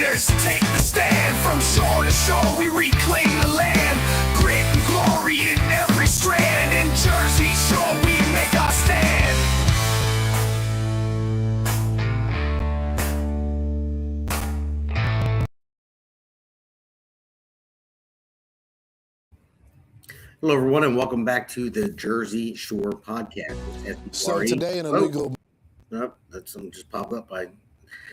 warriors take the stand. From shore to shore we reclaim the land. Grit and glory in every strand. In Jersey Shore we make our stand. Hello, everyone, and welcome back to the Jersey Shore podcast. So today in a legal... Nope, that's something just popped up.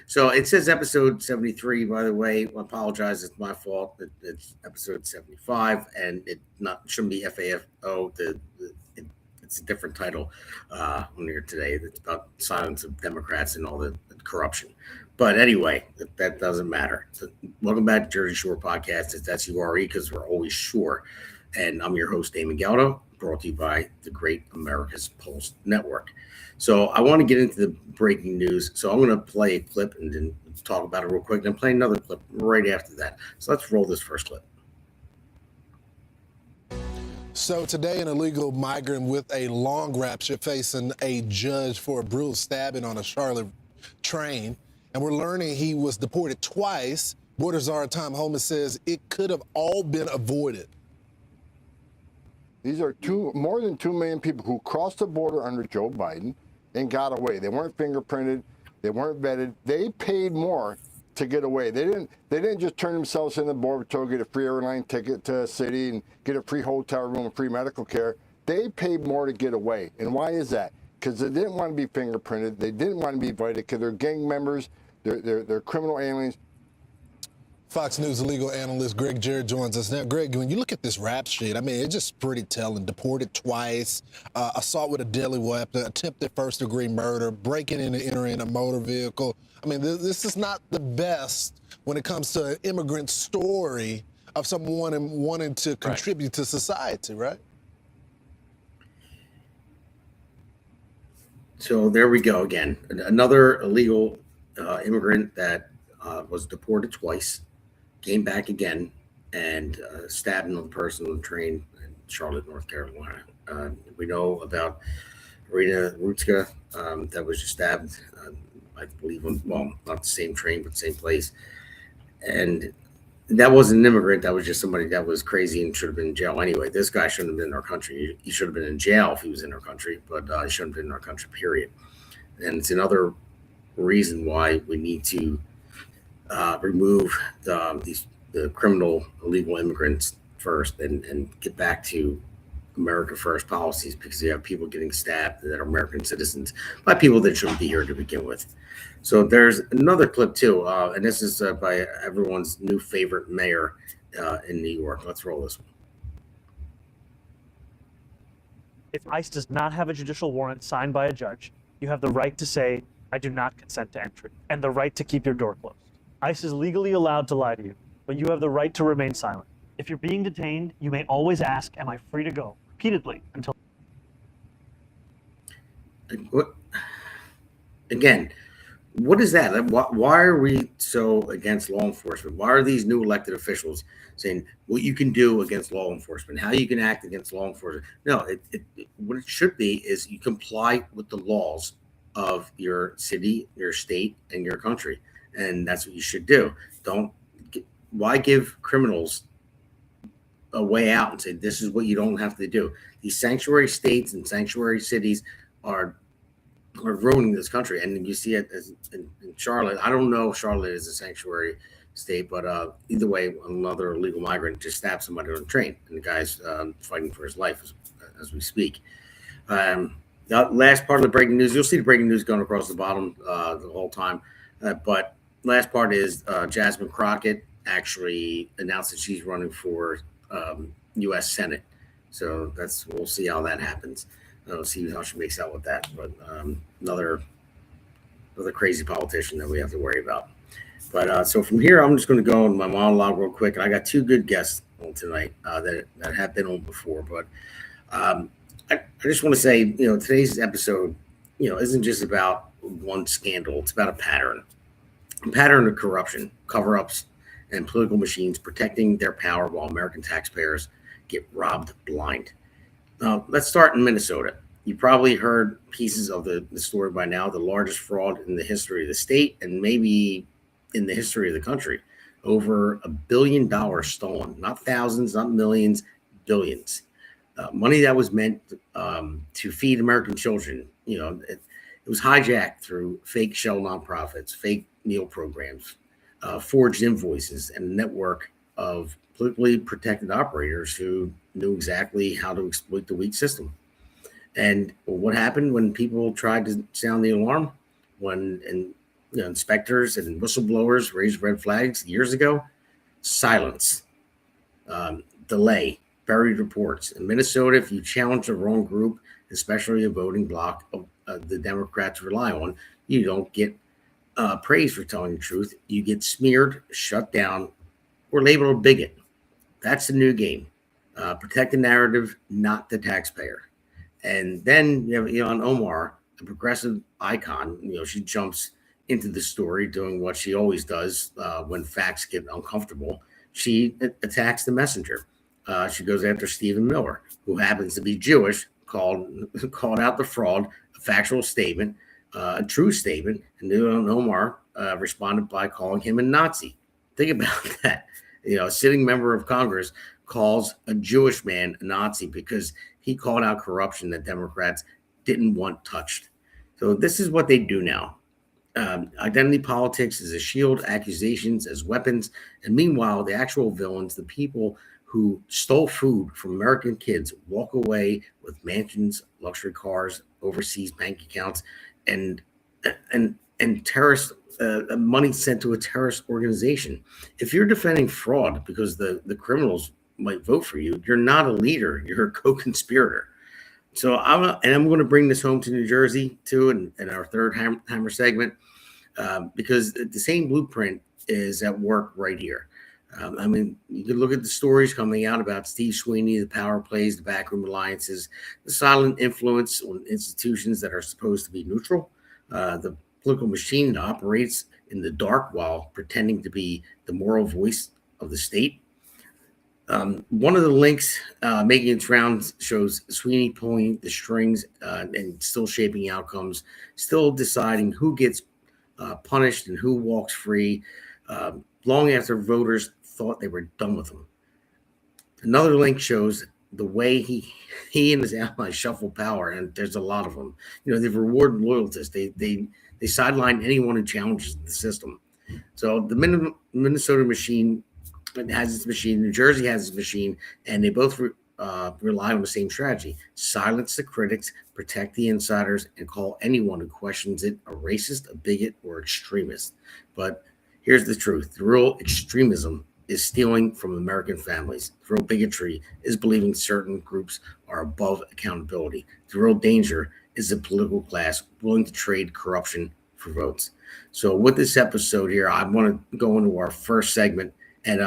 So it says episode 73, by the way. I apologize. It's my fault. It's episode 75, and it shouldn't be FAFO. It's a different title on here today. It's about silence of Democrats and all the corruption. But anyway, that doesn't matter. So welcome back to Jersey Shore podcast. It's SURE because we're always sure. And I'm your host, Damon Galdo, brought to you by the Great America's Pulse Network. So I want to get into the breaking news. So I'm going to play a clip and then talk about it real quick, and then play another clip right after that. So let's roll this first clip. So today an illegal migrant with a long rap should facing a judge for a brutal stabbing on a Charlotte train. And we're learning he was deported twice. Border Czar Tom Homan says it could have all been avoided. These are more than 2 million people who crossed the border under Joe Biden and got away. They weren't fingerprinted. They weren't vetted. They paid more to get away. They didn't just turn themselves in the Border Patrol, get a free airline ticket to a city and get a free hotel room and free medical care. They paid more to get away. And why is that? Because they didn't want to be fingerprinted. They didn't want to be vetted because they're gang members. They're criminal aliens. Fox News legal analyst Greg Jarrett joins us now. Greg, when you look at this rap sheet, I mean, it's just pretty telling. Deported twice, assault with a deadly weapon, attempted first-degree murder, breaking and entering a motor vehicle. I mean, this is not the best when it comes to an immigrant story of someone wanting to contribute to society, right? So there we go again. Another illegal immigrant that was deported twice. Came back again and stabbed another person on the train in Charlotte, North Carolina. We know about Rita Rutska that was just stabbed, I believe, not the same train, but same place. And that wasn't an immigrant. That was just somebody that was crazy and should have been in jail anyway. This guy shouldn't have been in our country. He should have been in jail if he was in our country, but he shouldn't have been in our country, period. And it's another reason why we need to remove the criminal illegal immigrants first and get back to America First policies, because you have people getting stabbed that are American citizens by people that shouldn't be here to begin with. So there's another clip too, and this is by everyone's new favorite mayor in New York. Let's roll this one. If ICE does not have a judicial warrant signed by a judge, you have the right to say, I do not consent to entry, and the right to keep your door closed. ICE is legally allowed to lie to you, but you have the right to remain silent. If you're being detained, you may always ask, am I free to go? Repeatedly until... Again, what is that? Why are we so against law enforcement? Why are these new elected officials saying what you can do against law enforcement, how you can act against law enforcement? No, what it should be is you comply with the laws of your city, your state, and your country. And that's what you should do. Why give criminals a way out and say, this is what you don't have to do? These sanctuary states and sanctuary cities are ruining this country. And you see it in Charlotte. I don't know if Charlotte is a sanctuary state, but either way, another illegal migrant just stabbed somebody on a train, and the guy's fighting for his life as we speak. The last part of the breaking news, you'll see the breaking news going across the bottom the whole time. But last part is Jasmine Crockett actually announced that she's running for U.S. Senate. So we'll see how that happens. We'll see how she makes out with that. But another crazy politician that we have to worry about. But so from here, I'm just going to go on my monologue real quick. And I got two good guests on tonight that have been on before. But I just want to say, today's episode, isn't just about one scandal. It's about a pattern of corruption, cover-ups, and political machines protecting their power while American taxpayers get robbed blind. Let's start in Minnesota. You probably heard pieces of the story by now, the largest fraud in the history of the state, and maybe in the history of the country. Over $1 billion stolen, not thousands, not millions, billions. Money that was meant to feed American children. It was hijacked through fake shell nonprofits, fake meal programs, forged invoices, and a network of politically protected operators who knew exactly how to exploit the weak system. And what happened when people tried to sound the alarm? When inspectors and whistleblowers raised red flags years ago? Silence, delay, buried reports. In Minnesota, if you challenge the wrong group, especially a voting bloc the Democrats rely on, you don't get praise for telling the truth. You get smeared, shut down, or labeled a bigot. That's the new game. Protect the narrative, not the taxpayer. And then you have Ilhan Omar, a progressive icon. She jumps into the story doing what she always does when facts get uncomfortable. She attacks the messenger. She goes after Stephen Miller, who happens to be Jewish, called out the fraud, a factual statement, a true statement. And Ilhan Omar responded by calling him a Nazi. Think about that. A sitting member of Congress calls a Jewish man a Nazi because he called out corruption that Democrats didn't want touched. So this is what they do now. Identity politics is a shield, accusations as weapons. And meanwhile, the actual villains, the people who stole food from American kids, walk away with mansions, luxury cars, overseas bank accounts, and terrorist money sent to a terrorist organization. If you're defending fraud because the criminals might vote for you, you're not a leader. You're a co-conspirator. So I'm going to bring this home to New Jersey too, in our third hammer segment, because the same blueprint is at work right here. You can look at the stories coming out about Steve Sweeney, the power plays, the backroom alliances, the silent influence on institutions that are supposed to be neutral, the political machine that operates in the dark while pretending to be the moral voice of the state. One of the links making its rounds shows Sweeney pulling the strings and still shaping outcomes, still deciding who gets punished and who walks free, long after voters thought they were done with him. Another link shows the way he and his allies shuffle power, and there's a lot of them. They reward loyalists. They sideline anyone who challenges the system. So the Minnesota machine has its machine, New Jersey has its machine, and they both rely on the same strategy: silence the critics, protect the insiders, and call anyone who questions it a racist, a bigot, or extremist. But here's the truth: the real extremism is stealing from American families. The real bigotry is believing certain groups are above accountability. The real danger is the political class willing to trade corruption for votes. So with this episode here, I want to go into our first segment. And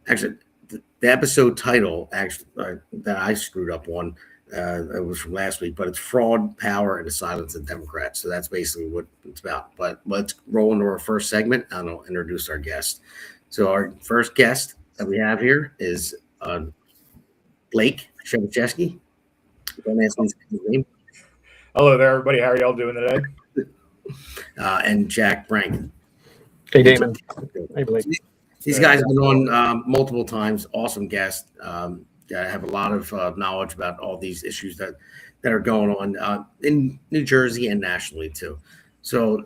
actually, the episode title that I screwed up on, it was from last week, but it's Fraud, Power, and the Silence of Democrats. So that's basically what it's about. But let's roll into our first segment, and I'll introduce our guest. So our first guest that we have here is Blake Shevchevsky. Don't ask me his name. Hello there, everybody. How are y'all doing today? And Jack Brank. Hey, Damon. Hey, Blake. These guys have been on multiple times. Awesome guests. Have a lot of knowledge about all these issues that are going on in New Jersey and nationally too. So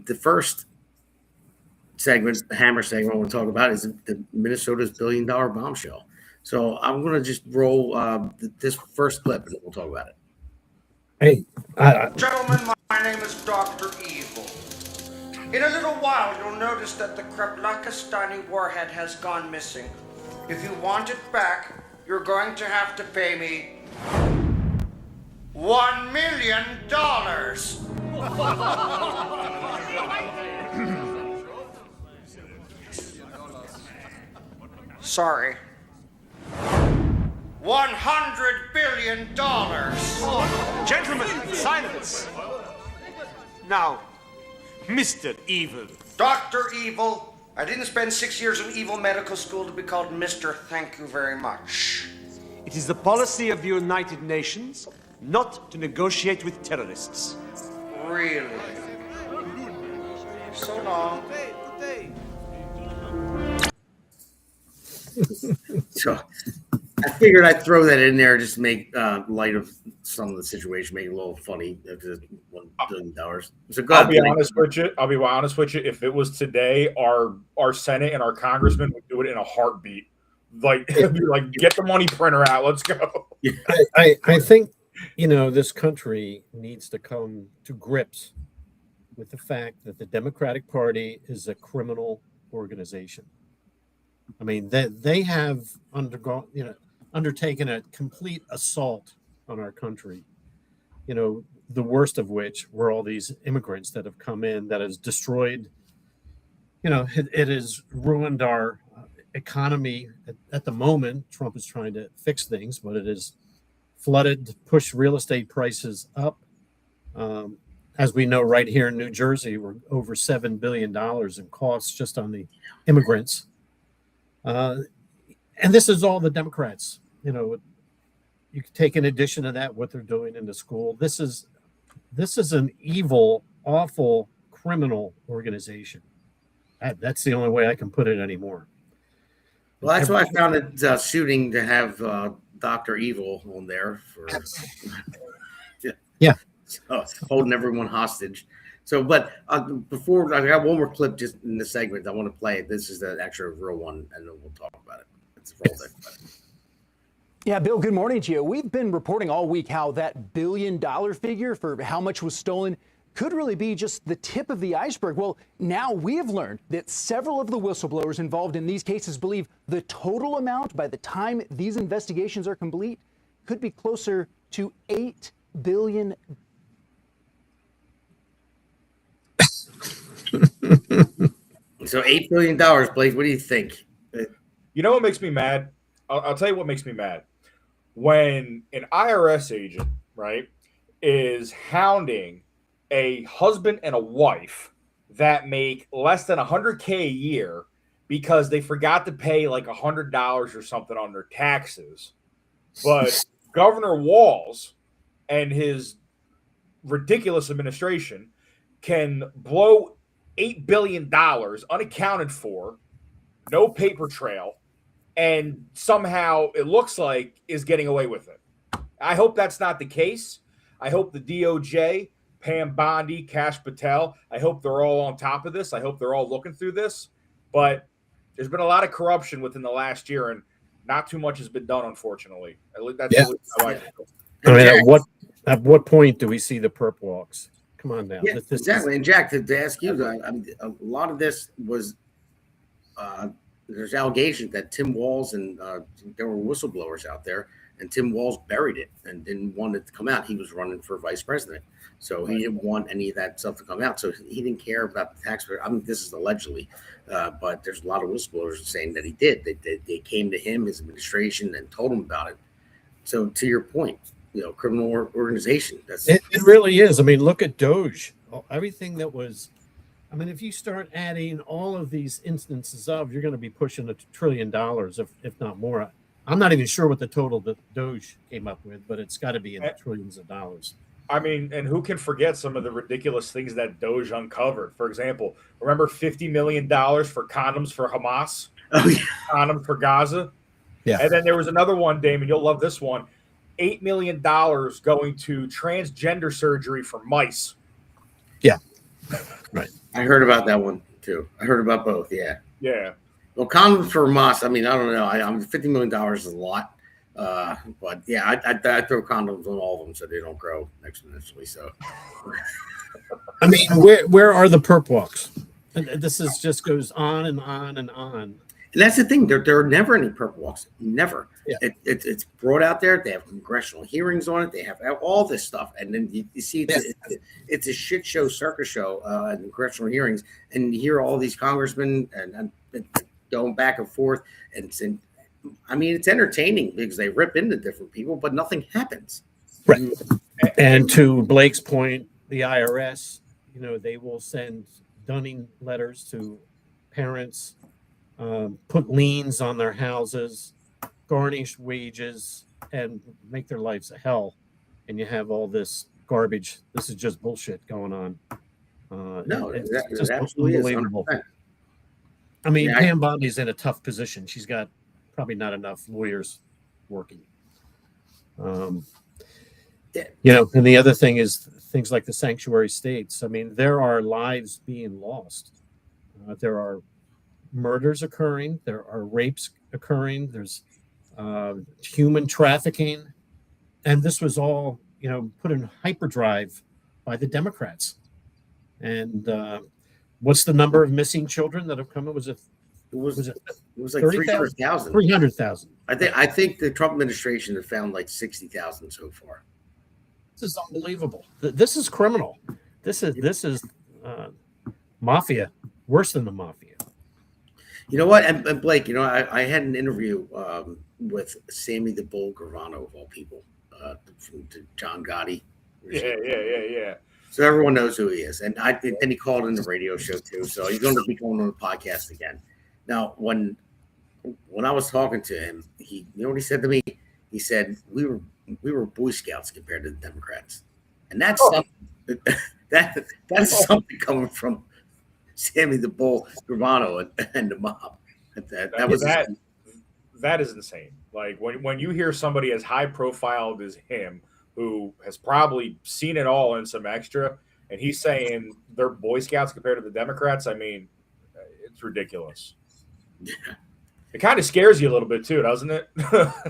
the first segment, the hammer segment I want to talk about, is the Minnesota's $1 billion bombshell. So I'm going to just roll this first clip and we'll talk about it. Hey, Gentlemen, my name is Dr. Evil. In a little while, you'll notice that the Kreplakistani warhead has gone missing. If you want it back, you're going to have to pay me $1 million. Sorry. $100 billion. Gentlemen, silence. Now, Mr. Evil. Dr. Evil. I didn't spend 6 years in evil medical school to be called Mr. Thank you very much. It is the policy of the United Nations not to negotiate with terrorists. Really? So long. So I figured I'd throw that in there just to make light of some of the situation, make it a little funny. $1 billion. So go I'll ahead, be Billy. honest with you. I'll be honest with you. If it was today, our Senate and our congressmen would do it in a heartbeat. Like, get the money printer out. Let's go. I think, this country needs to come to grips with the fact that the Democratic Party is a criminal organization. I mean, they have undertaken a complete assault on our country. The worst of which were all these immigrants that have come in that has destroyed, it has ruined our economy. At the moment, Trump is trying to fix things, but it has flooded, pushed real estate prices up. As we know, right here in New Jersey, we're over $7 billion in costs just on the immigrants. And this is all the Democrats. You could take in addition to that what they're doing in the school. This is an evil, awful, criminal organization. That's the only way I can put it anymore. Well, that's why I found it suiting to have Dr. Evil on there for holding everyone hostage. So, but before I got one more clip just in this segment, I want to play it. This is the actual real one, and then we'll talk about it. It's rolled in. Yeah, Bill, good morning to you. We've been reporting all week how that $1 billion figure for how much was stolen could really be just the tip of the iceberg. Well, now we have learned that several of the whistleblowers involved in these cases believe the total amount by the time these investigations are complete could be closer to $8 billion. So $8 billion, Blake. What do you think? You know what makes me mad? I'll tell you what makes me mad. When an IRS agent, right, is hounding a husband and a wife that make less than $100K a year because they forgot to pay like $100 or something on their taxes. But Governor Walz and his ridiculous administration can blow $8 billion unaccounted for, no paper trail, and somehow it looks like is getting away with it. I hope that's not the case. I hope the DOJ, Pam Bondi, Kash Patel, I hope they're all on top of this. I hope they're all looking through this. But there's been a lot of corruption within the last year, and not too much has been done, unfortunately. That's how I feel. I mean, at what point do we see the perp walks? Come on now. Yeah, exactly. And Jack, to ask you, I mean, a lot of this was there's allegations that Tim Walz and there were whistleblowers out there, and Tim Walz buried it and didn't want it to come out. He was running for vice president, so he didn't want any of that stuff to come out. So he didn't care about the taxpayer. I mean, this is allegedly, but there's a lot of whistleblowers saying that he did. They came to him, his administration, and told him about it. So to your point, criminal organization. It really is. I mean, look at Doge. Everything that was. I mean, if you start adding all of these instances of, you're going to be pushing $1 trillion, if not more. I'm not even sure what the total that Doge came up with, but it's got to be in the trillions of dollars. I mean, and who can forget some of the ridiculous things that Doge uncovered? For example, remember $50 million for condoms for Hamas? Oh, yeah. Condoms for Gaza? Yeah. And then there was another one, Damon, you'll love this one. $8 million going to transgender surgery for mice. Yeah. Right. I heard about that one too. I heard about both. Yeah. Yeah. Well, condoms for Hamas. I mean, I don't know. $50 million is a lot, but yeah, I throw condoms on all of them so they don't grow exponentially. So, I mean, where are the perp walks? And this is just goes on and on and on. And that's the thing. There are never any perp walks. Never. Yeah. It's brought out there. They have congressional hearings on it. They have all this stuff. And then you see it's a shit show, circus show in congressional hearings. And you hear all these congressmen and going back and forth. And I mean, it's entertaining because they rip into different people, but nothing happens. Right. And to Blake's point, the IRS, they will send dunning letters to parents, put liens on their houses, garnish wages, and make their lives a hell. And you have all this garbage. This is just bullshit going on. No, it's it just absolutely unbelievable. is. I mean, Yeah, Pam Bondi's in a tough position. She's got probably not enough lawyers working. And the other thing is things like the sanctuary states. I mean, there are lives being lost. There are murders occurring. There are rapes occurring. There's human trafficking, and this was all put in hyperdrive by the Democrats. And what's the number of missing children that have come in? Was it like 30,000? 300,000. 300,000. I think the Trump administration have found like 60,000 so far. This is unbelievable. This is criminal. This is mafia, worse than the mafia. You know what? And Blake, I had an interview with Sammy the Bull Gravano, of all people, from John Gotti. Yeah. So everyone knows who he is. And then he called in the radio show too. So he's going to be going on the podcast again. Now, when I was talking to him, you know what he said to me? He said, we were Boy Scouts compared to the Democrats. And that's something, that's something coming from Sammy the Bull Gravano and the mob. That is insane. Like when you hear somebody as high profiled as him, who has probably seen it all and some extra, and he's saying they're Boy Scouts compared to the Democrats, I mean, it's ridiculous. Yeah. It kind of scares you a little bit too, doesn't it?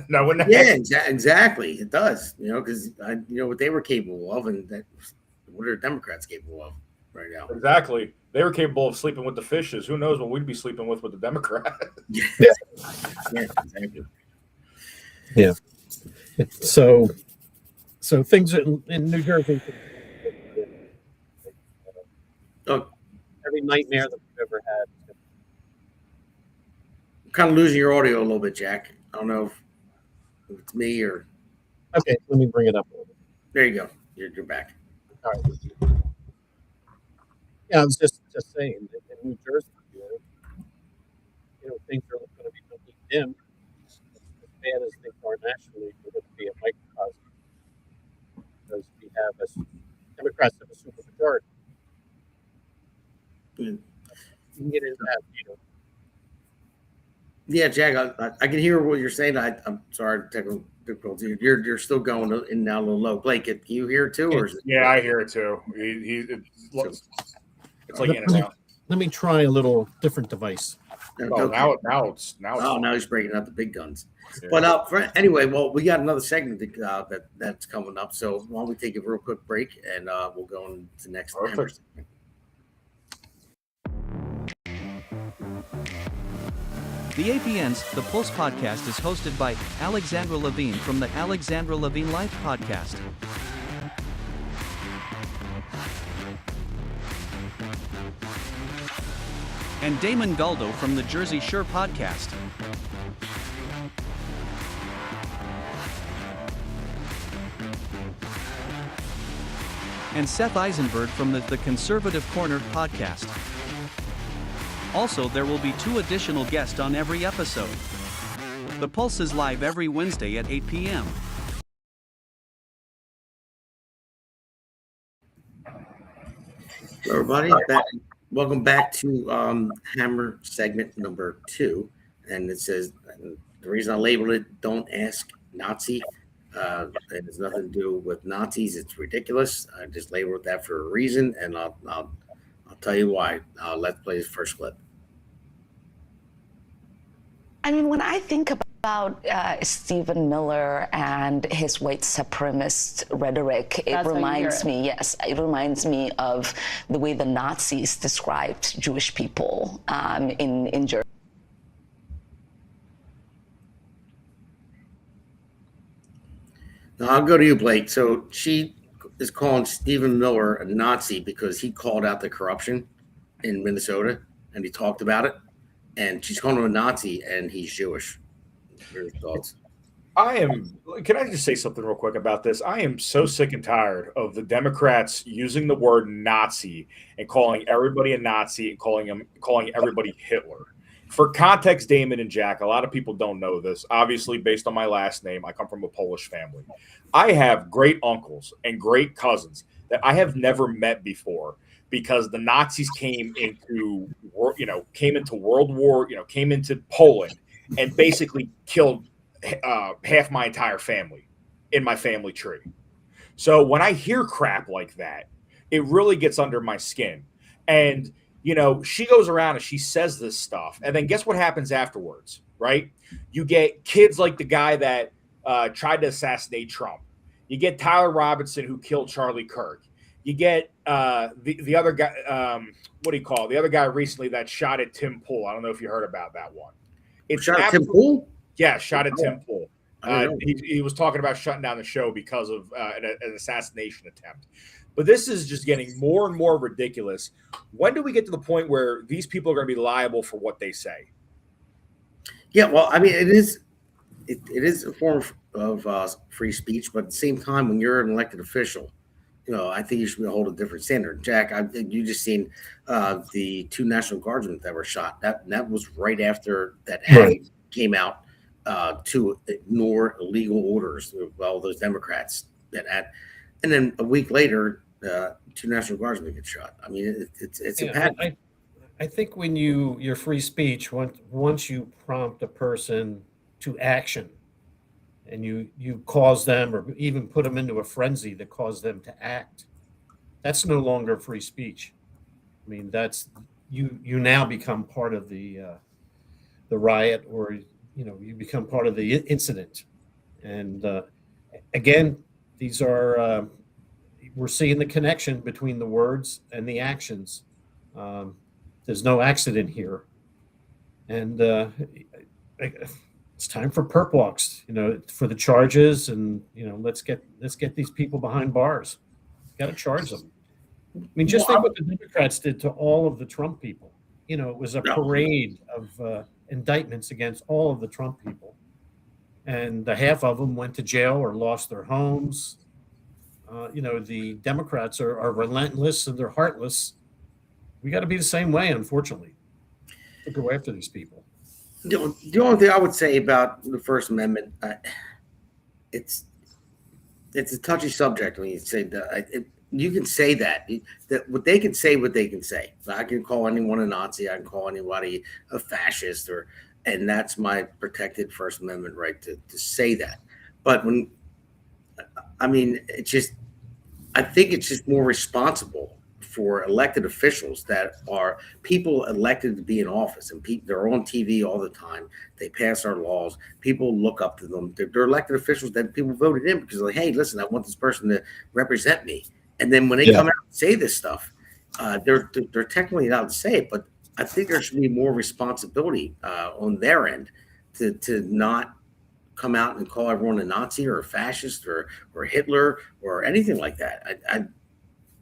No, yeah, exactly. It does. Because what they were capable of, and what are Democrats capable of right now? Exactly. They were capable of sleeping with the fishes. Who knows what we'd be sleeping with the Democrats? Yeah, exactly. Yeah. So things in New Jersey. Every nightmare that we've ever had. I'm kind of losing your audio a little bit, Jack. I don't know if it's me or. Okay, let me bring it up. There you go. You're back. All right. Yeah, I was just saying that in New Jersey, things are going to be looking dim. As bad as things are nationally, they're going to be a microcosm because we have Democrats have a super majority. You can get into that, Yeah, Jack, I can hear what you're saying. I'm sorry, technical difficulty. You're still going in and out a little low. Blake, can you hear it too, or is it? Yeah, I hear it too. It's like in and out. Let me try a little different device. Now he's breaking out the big guns. Yeah. But anyway, we got another segment that's coming up. So why don't we take a real quick break and we'll go on to the next segment. The APN's The Pulse Podcast is hosted by Alexandra Levine from the Alexandra Levine Life Podcast. And Damon Galdo from the Jersey Shore Podcast. And Seth Eisenberg from the Conservative Corner Podcast. Also, there will be 2 additional guests on every episode. The Pulse is live every Wednesday at 8 p.m. Hello, everybody. Welcome back to Hammer segment number 2. And it says, the reason I labeled it, don't ask Nazi. It has nothing to do with Nazis. It's ridiculous. I just labeled that for a reason, and I'll tell you why. Let's play his first clip. I mean, when I think about Stephen Miller and his white supremacist rhetoric, it reminds me of the way the Nazis described Jewish people in Germany. Now, I'll go to you, Blake. So she is calling Stephen Miller a Nazi because he called out the corruption in Minnesota and he talked about it. And she's calling him a Nazi and he's Jewish. What are your thoughts? Can I just say something real quick about this? I am so sick and tired of the Democrats using the word Nazi and calling everybody a Nazi and calling everybody Hitler. For context, Damon and Jack, a lot of people don't know this. Obviously, based on my last name, I come from a Polish family. I have great uncles and great cousins that I have never met before because the Nazis came into World War, came into Poland and basically killed half my entire family in my family tree. So when I hear crap like that, it really gets under my skin. And she goes around and she says this stuff, and then guess what happens afterwards, right? You get kids like the guy that tried to assassinate Trump. You get Tyler Robinson, who killed Charlie Kirk. You get the other guy, what do you call it? The other guy recently that shot at Tim Pool. I don't know if you heard about that one. It's shot at Tim Pool? Yeah, shot at Tim Pool. He was talking about shutting down the show because of an assassination attempt. But this is just getting more and more ridiculous. When do we get to the point where these people are going to be liable for what they say? Yeah, well, I mean, it is a form of free speech, but at the same time, when you're an elected official, I think you should hold a different standard. Jack, you just seen the 2 National Guardsmen that were shot. That was right after that act came out to ignore illegal orders of all those Democrats and then a week later, 2 National Guardsmen get shot. I mean, it's a pattern. I think when your free speech, once you prompt a person to action, and you cause them or even put them into a frenzy that cause them to act, that's no longer free speech. I mean, that's you now become part of the riot, or you become part of the incident. And again, these are we're seeing the connection between the words and the actions. There's no accident here, and it's time for perp walks, for the charges, and let's get these people behind bars. Got to charge them. I mean, just think what the Democrats did to all of the Trump people. It was a parade of indictments against all of the Trump people, and the half of them went to jail or lost their homes. The Democrats are relentless and they're heartless. We got to be the same way, unfortunately, to go after these people. The only thing I would say about the First Amendment, it's a touchy subject when you say that. You can say that what they can say, what they can say. I can call anyone a Nazi. I can call anybody a fascist, and that's my protected First Amendment right to say that. But I think it's just more responsible for elected officials that are people elected to be in office, and they're on TV all the time. They pass our laws. People look up to them. They're elected officials that people voted in because they're like, hey, listen, I want this person to represent me. And then when they come out and say this stuff, they're technically not to say it, but I think there should be more responsibility on their end to not come out and call everyone a Nazi or a fascist or Hitler or anything like that.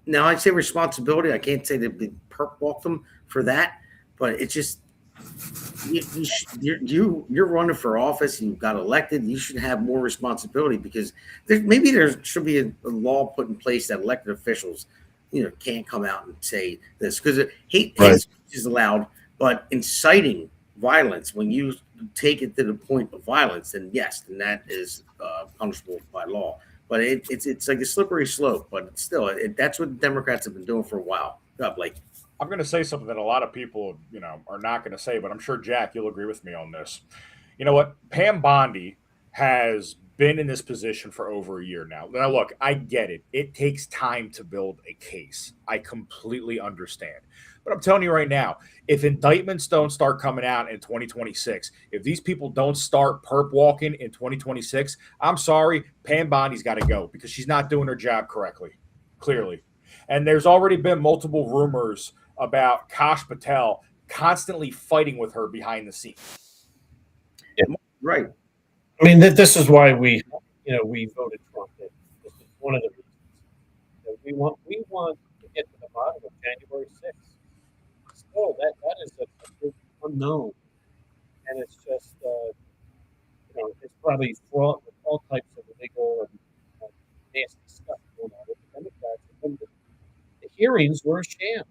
Now, I say responsibility. I can't say that we perp walk them for that, but it's just you're running for office and you got elected. You should have more responsibility because maybe there should be a law put in place that elected officials, can't come out and say this because hate speech is allowed, but inciting violence, when you take it to the point of violence, then yes, then that is punishable by law. But it's like a slippery slope. But still, that's what the Democrats have been doing for a while. Blake. I'm going to say something that a lot of people, are not going to say, but I'm sure, Jack, you'll agree with me on this. You know what? Pam Bondi has been in this position for over a year now. Now, look, I get it. It takes time to build a case. I completely understand. But I'm telling you right now, if indictments don't start coming out in 2026, if these people don't start perp walking in 2026, I'm sorry, Pam Bondi's got to go because she's not doing her job correctly, clearly. And there's already been multiple rumors about Kash Patel constantly fighting with her behind the scenes. Yeah, right. I mean, this is why we voted Trump. This is one of the reasons. We want to get to the bottom of January 6th. Still, that is a big unknown, and it's just it's probably fraught with all types of illegal and nasty stuff going on with the Democrats. And the hearings were a sham.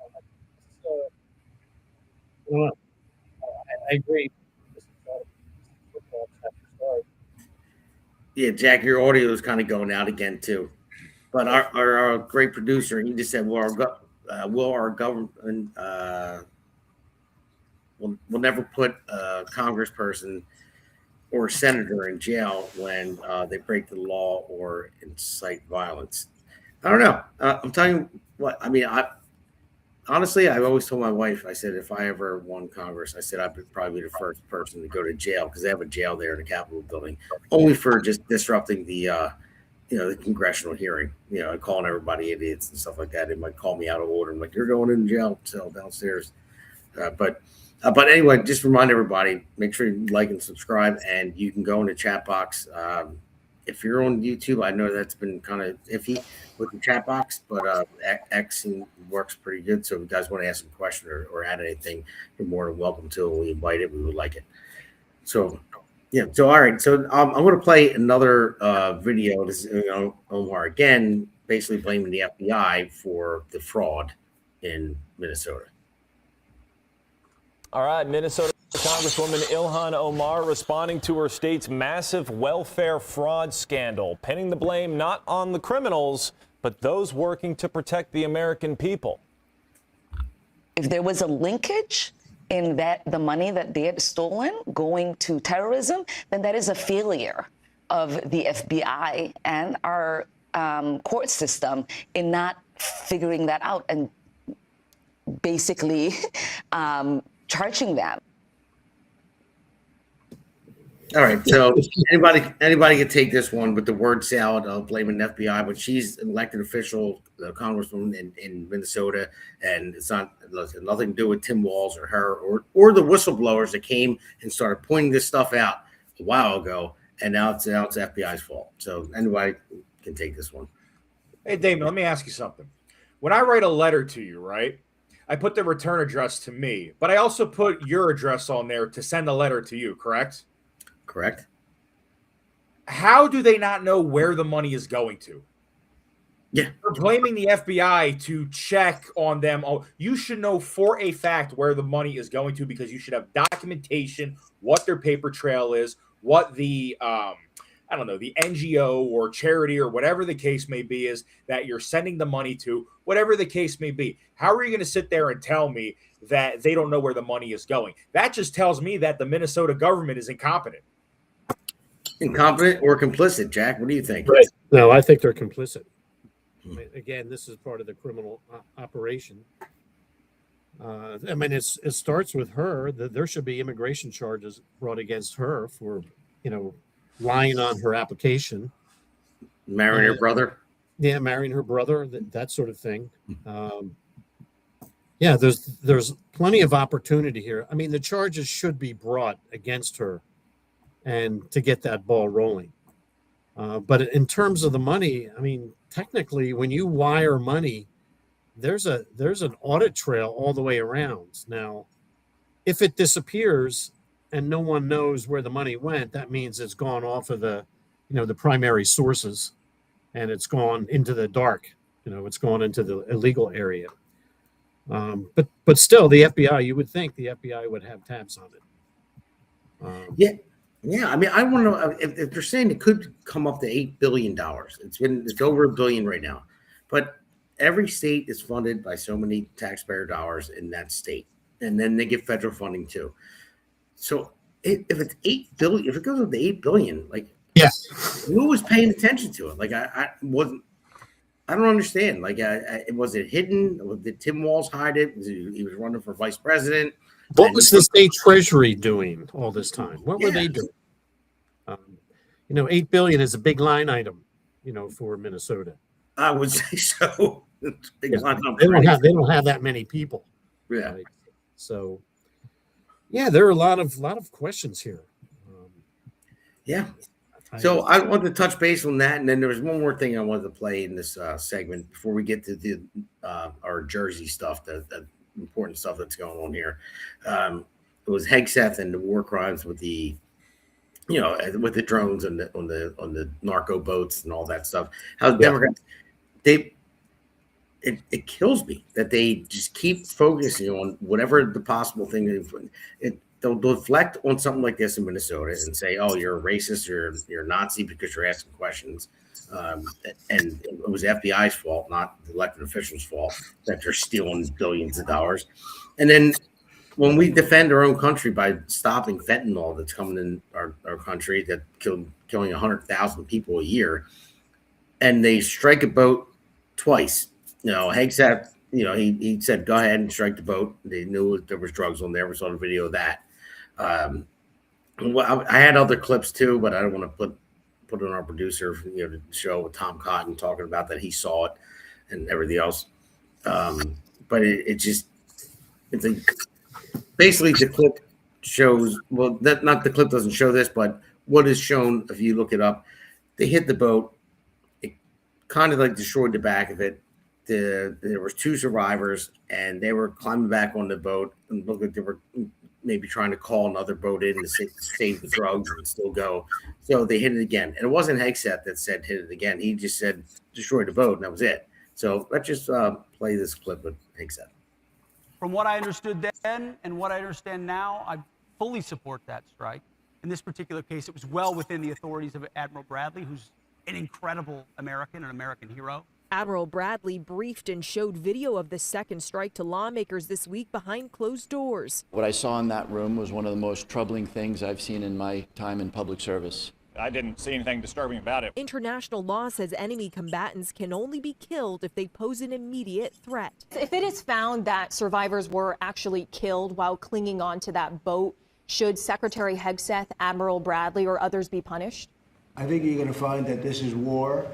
I don't know. I agree. Yeah, Jack, your audio is kind of going out again too. But our great producer, he just said, "Well, will our government will never put a congressperson or senator in jail when they break the law or incite violence." I don't know. I'm telling you what. I mean, honestly, I've always told my wife, I said, if I ever won Congress, I said I'd probably be the first person to go to jail because they have a jail there in the Capitol building, only for just disrupting the the congressional hearing, and calling everybody idiots and stuff like that. They might call me out of order. I'm like, you're going in jail cell downstairs. But anyway, just remind everybody, make sure you like and subscribe, and you can go in the chat box. If you're on YouTube, I know that's been kind of iffy with the chat box, but X works pretty good. So if you guys want to ask a question or add anything, you're more than welcome to. We invite it. We would like it. So, yeah. So, all right. So I'm going to play another video. This is Omar again, basically blaming the FBI for the fraud in Minnesota. All right, Minnesota Congresswoman Ilhan Omar responding to her state's massive welfare fraud scandal, pinning the blame not on the criminals, but those working to protect the American people. If there was a linkage in the money that they had stolen going to terrorism, then that is a failure of the FBI and our court system in not figuring that out and basically charging them. All right, so anybody can take this one with the word salad of blaming the FBI, but she's an elected official, the congresswoman in Minnesota, and it's nothing to do with Tim Walz or her or the whistleblowers that came and started pointing this stuff out a while ago, and now it's FBI's fault. So anybody can take this one. Hey, Damon, let me ask you something. When I write a letter to you, right, I put the return address to me, but I also put your address on there to send the letter to you, correct? Correct. How do they not know where the money is going to? Yeah. They're blaming the FBI to check on them. Oh, you should know for a fact where the money is going to because you should have documentation, what their paper trail is, what the I don't know, the NGO or charity or whatever the case may be is that you're sending the money to, whatever the case may be. How are you going to sit there and tell me that they don't know where the money is going? That just tells me that the Minnesota government is incompetent. Incompetent or complicit, Jack? What do you think? Right. No, I think they're complicit. Again, this is part of the criminal operation. I mean, it starts with her. There should be immigration charges brought against her for, lying on her application. Marrying her brother? Yeah, marrying her brother, that sort of thing. Yeah, there's plenty of opportunity here. I mean, the charges should be brought against her and to get that ball rolling. But in terms of the money, I mean, technically, when you wire money, there's an audit trail all the way around. Now, if it disappears and no one knows where the money went, that means it's gone off of the primary sources and it's gone into the dark. It's gone into the illegal area. But still, the FBI, you would think the FBI would have tabs on it. Yeah. I mean, I want to know if they're saying it could come up to $8 billion. It's over $1 billion right now, but every state is funded by so many taxpayer dollars in that state, and then they get federal funding too. So if it's $8 billion, if it goes up to $8 billion, like, who was paying attention to it? Like, I wasn't. I don't understand. Like, was it hidden? Did Tim Walz hide it? He was running for vice president. What was the state treasury doing all this time? What were they doing? $8 billion is a big line item, for Minnesota. I would say so. Big line item. They don't have that many people. Yeah. Right? So, yeah, there are a lot of questions here. So I want to touch base on that, and then there was one more thing I wanted to play in this segment before we get to our Jersey stuff, the important stuff that's going on here. It was Hegseth and the war crimes with the, with the drones and on the narco boats and all that stuff. How the Democrats, it kills me that they just keep focusing on whatever the possible thing. They'll deflect on something like this in Minnesota and say, "Oh, you're a racist, you're a Nazi because you're asking questions." And it was FBI's fault, not the elected officials' fault, that they're stealing billions of dollars. And then when we defend our own country by stopping fentanyl that's coming in our country that killing 100,000 people a year, and they strike a boat twice. Hank said, he said, go ahead and strike the boat. They knew there was drugs on there. We saw the video of that. Well, I had other clips too, but I don't want to put on our producer, to show with Tom Cotton talking about that he saw it and everything else. But it's basically the clip shows, well, not the clip doesn't show this, but what is shown, if you look it up, they hit the boat. It kind of like destroyed the back of it. There was 2 survivors, and they were climbing back on the boat and looked like they were maybe trying to call another boat in to save the drugs and still go. So they hit it again. And it wasn't Hegseth that said hit it again. He just said destroy the boat, and that was it. So let's just play this clip with Hegseth. From what I understood then and what I understand now, I fully support that strike. In this particular case, it was well within the authorities of Admiral Bradley, who's an incredible American, an American hero. Admiral Bradley briefed and showed video of the second strike to lawmakers this week behind closed doors. What I saw in that room was one of the most troubling things I've seen in my time in public service. I didn't see anything disturbing about it. International law says enemy combatants can only be killed if they pose an immediate threat. If it is found that survivors were actually killed while clinging onto that boat, should Secretary Hegseth, Admiral Bradley, or others be punished? I think you're going to find that this is war,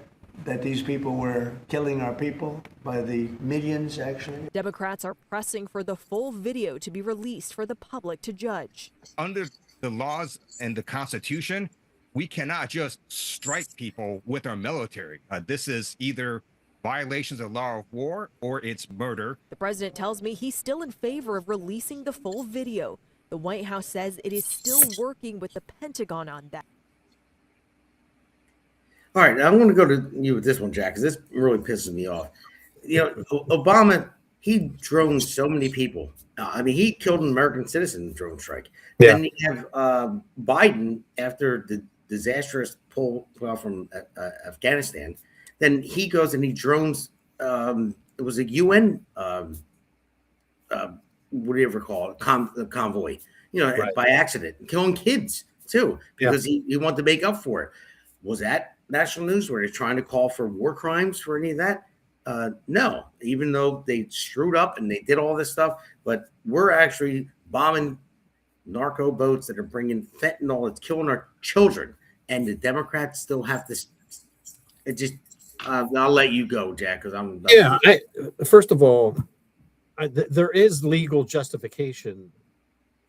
that these people were killing our people by the millions, actually. Democrats are pressing for the full video to be released for the public to judge. Under the laws and the Constitution, we cannot just strike people with our military. This is either violations of law of war or it's murder. The president tells me he's still in favor of releasing the full video. The White House says it is still working with the Pentagon on that. All right, I'm going to go to you with this one, Jack, because this really pisses me off. Obama, he droned so many people. He killed an American citizen in the drone strike. Yeah. Then you have Biden, after the disastrous pull from Afghanistan, then he goes and he drones. It was a UN, what do you ever call it, convoy, right, by accident, killing kids too, because he wanted to make up for it. Was that national news where they're trying to call for war crimes for any of that? No, even though they screwed up and they did all this stuff, but we're actually bombing narco boats that are bringing fentanyl. It's killing our children, and the Democrats still have this. It just, I'll let you go, Jack, because I'm. Yeah, first of all, there is legal justification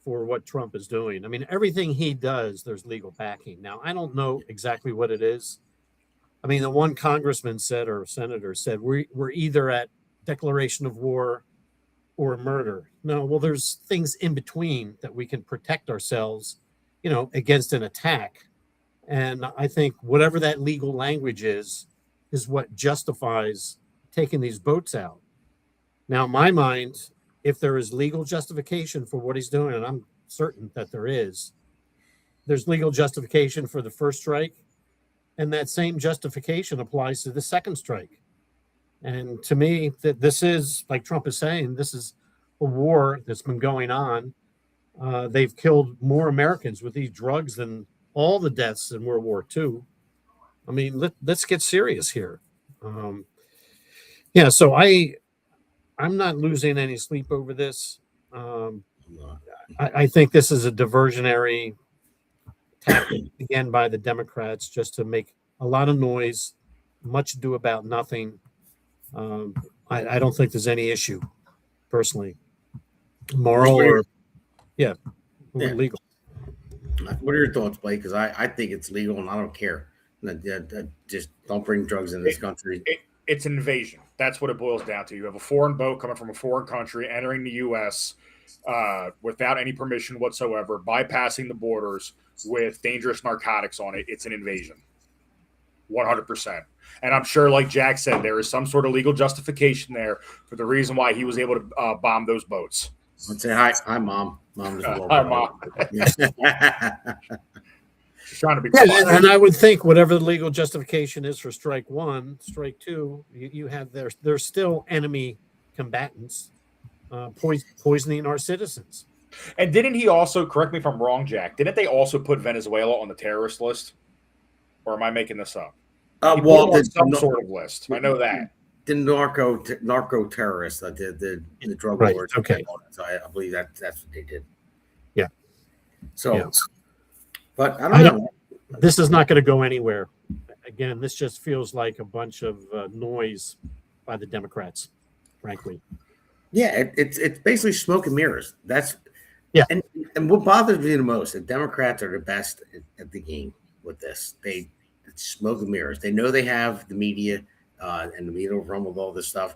for what Trump is doing. Everything he does, there's legal backing. Now, I don't know exactly what it is. The one congressman said, or senator said, we're either at declaration of war or murder. No, well, there's things in between that we can protect ourselves, against an attack. And I think whatever that legal language is what justifies taking these boats out. Now, in my mind, if there is legal justification for what he's doing, and I'm certain that there's legal justification for the first strike, and that same justification applies to the second strike. And to me, that this is, like Trump is saying, this is a war that's been going on. They've killed more Americans with these drugs than all the deaths in World War II. Let's get serious here. So I'm not losing any sleep over this. I think this is a diversionary tactic again by the Democrats, just to make a lot of noise, much ado about nothing. I don't think there's any issue, personally, moral or legal. What are your thoughts, Blake? Because I think it's legal and I don't care. Just don't bring drugs in this country. It's an invasion. That's what it boils down to. You have a foreign boat coming from a foreign country entering the U.S. Without any permission whatsoever, bypassing the borders with dangerous narcotics on it. It's an invasion. 100%. And I'm sure, like Jack said, there is some sort of legal justification there for the reason why he was able to bomb those boats. Let's say hi, Mom. Mom. Hi, Mom. She's trying to be Yeah, quiet. and I would think whatever the legal justification is for strike one, strike two, you have there's still enemy combatants poisoning our citizens. And didn't he also, correct me if I'm wrong, Jack, didn't they also put Venezuela on the terrorist list? Or am I making this up? He put them on some sort of list. I know that. The narco terrorists, the drug Right, lords. okay. So I believe that's what they did. Yeah. So, Yeah. but I don't know. This is not going to go anywhere. Again, this just feels like a bunch of noise by the Democrats, frankly. Yeah, it's basically smoke and mirrors. That's And what bothers me the most, the Democrats are the best at the game with this. It's smoke and mirrors. They know they have the media, and the media will run with all this stuff,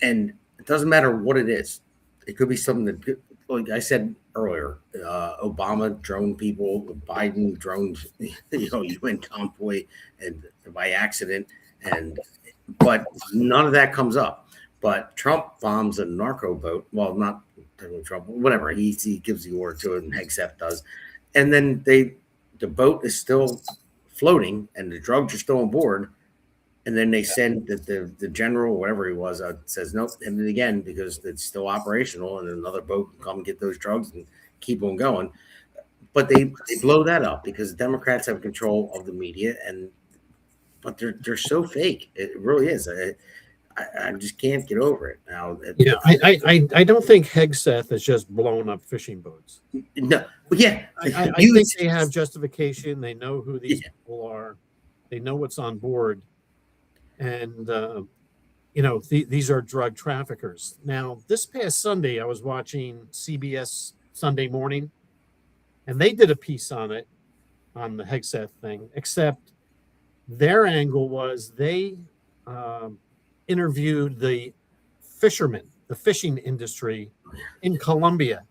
and it doesn't matter what it is. It could be something that, like I said earlier, Obama droned people, Biden droned, UN convoy, and by accident, but none of that comes up. But Trump bombs a narco boat. Well, not Trump, whatever. He gives the order to it, and Hegseth does, and then the boat is still floating, and the drugs are still on board. And then they send the general, whatever he was, says nope, and then again because it's still operational, and another boat can come get those drugs and keep on going. But they blow that up because Democrats have control of the media, but they're so fake. It really is. I just can't get over it now. I don't think Hegseth has just blown up fishing boats. No, yeah, I think they have justification. They know who these people are. They know what's on board. And, these are drug traffickers. Now, this past Sunday, I was watching CBS Sunday Morning, and they did a piece on it, on the Hegseth thing, except their angle was they interviewed the fishermen, the fishing industry in Colombia,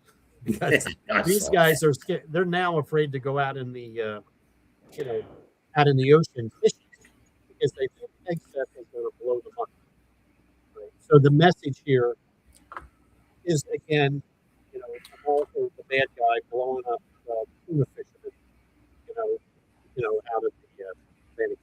because these guys are scared. They're now afraid to go out in the, out in the ocean fishing because they think Hegseth is going to blow them up. Right? So the message here is, again, it's also the bad guy blowing up tuna fishermen, out of the Atlantic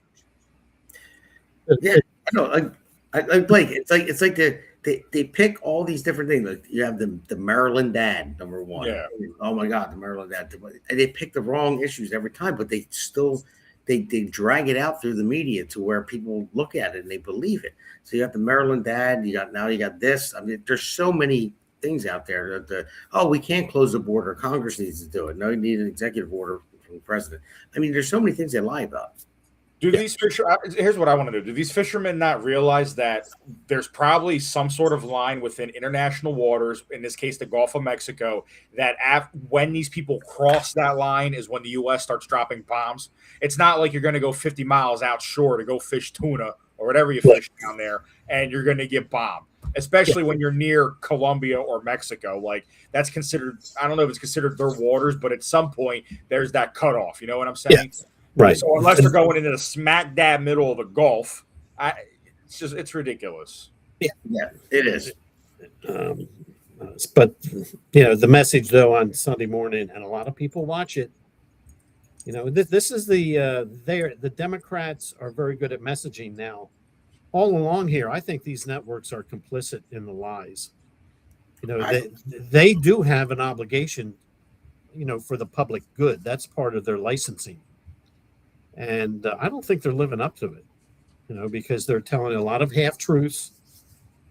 Ocean. Yeah, I know. Blake, it's like they pick all these different things. Like you have the Maryland dad, number one. Yeah. Oh my God, the Maryland dad. And they pick the wrong issues every time, but they still they drag it out through the media to where people look at it and they believe it. So you got the Maryland dad. You got this. I mean, there's so many things out there that we can't close the border. Congress needs to do it. No, you need an executive order from the president. I mean, there's so many things they lie about. These here's what I want to do. Do these fishermen not realize that there's probably some sort of line within international waters, in this case, the Gulf of Mexico, that when these people cross that line is when the U.S. starts dropping bombs? It's not like you're going to go 50 miles outshore to go fish tuna or whatever you fish down there, and you're going to get bombed, especially when you're near Colombia or Mexico. Like, that's considered, I don't know if it's considered their waters, but at some point, there's that cutoff. You know what I'm saying? Yeah. Right. So unless they're going into the smack dab middle of the Gulf, it's ridiculous. Yeah, it is. But the message though on Sunday morning, and a lot of people watch it. This is the Democrats are very good at messaging now. All along here, I think these networks are complicit in the lies. They do have an obligation, for the public good. That's part of their licensing. And I don't think they're living up to it, because they're telling a lot of half truths,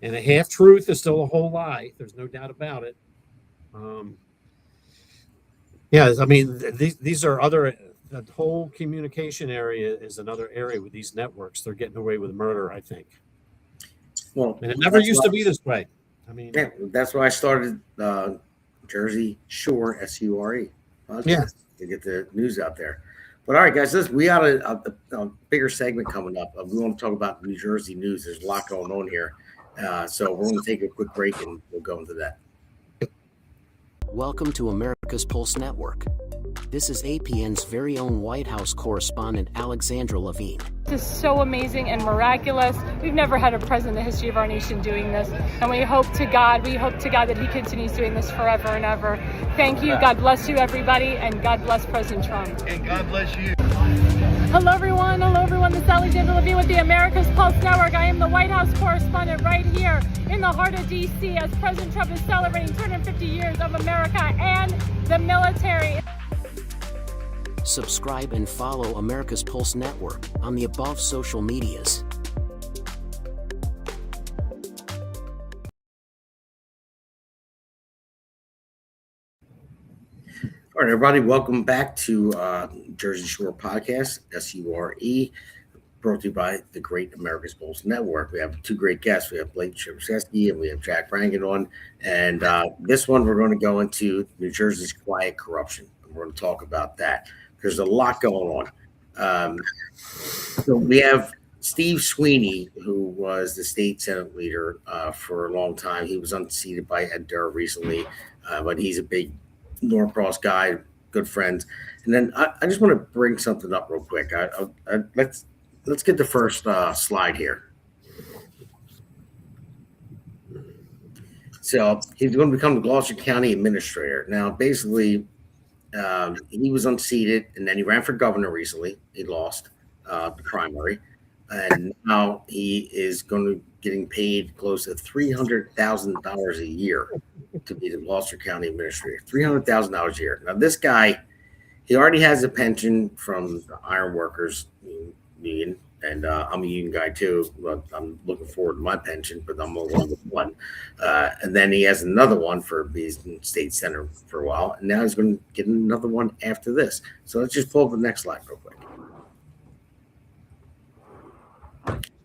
and a half truth is still a whole lie. There's no doubt about it. I mean, these are the whole communication area is another area with these networks. They're getting away with murder, I think. Well, and it never used to be this way. I mean, that's why I started Jersey Shore SURE to get the news out there. But all right, guys, we got a bigger segment coming up. We want to talk about New Jersey news. There's a lot going on here. So we're going to take a quick break and we'll go into that. Welcome to America's Pulse Network. This is APN's very own White House correspondent, Alexandra Levine. This is so amazing and miraculous. We've never had a president in the history of our nation doing this. And we hope to God that he continues doing this forever and ever. Thank you. God bless you, everybody. And God bless President Trump. And God bless you. Hello, everyone. Hello, everyone. This is Alexandra Levine with the America's Pulse Network. I am the White House correspondent right here in the heart of D.C. as President Trump is celebrating 250 years of America and the military. Subscribe and follow America's Pulse Network on the above social medias. All right, everybody, welcome back to Jersey Shore Podcast, SURE, brought to you by the Great America's Pulse Network. We have two great guests. We have Blake Shevsky and we have Jack Rankin on. And this one, we're going to go into New Jersey's quiet corruption. We're going to talk about that. There's a lot going on. So we have Steve Sweeney, who was the state Senate leader for a long time. He was unseated by Ed Durr recently, but he's a big Norcross guy, good friends. And then I just want to bring something up real quick. Let's get the first slide here. So he's going to become the Gloucester County administrator. Now, basically, he was unseated, and then he ran for governor recently. He lost the primary, and now he is going to getting paid close to $300,000 a year to be the Gloucester County administrator. $300,000 a year. Now, this guy, he already has a pension from the Iron Workers Union, and I'm a union guy too. But I'm looking forward to my pension, but I'm only one. And then he has another one for being state senator for a while, and now he's going to get another one after this. So let's just pull up the next slide real quick.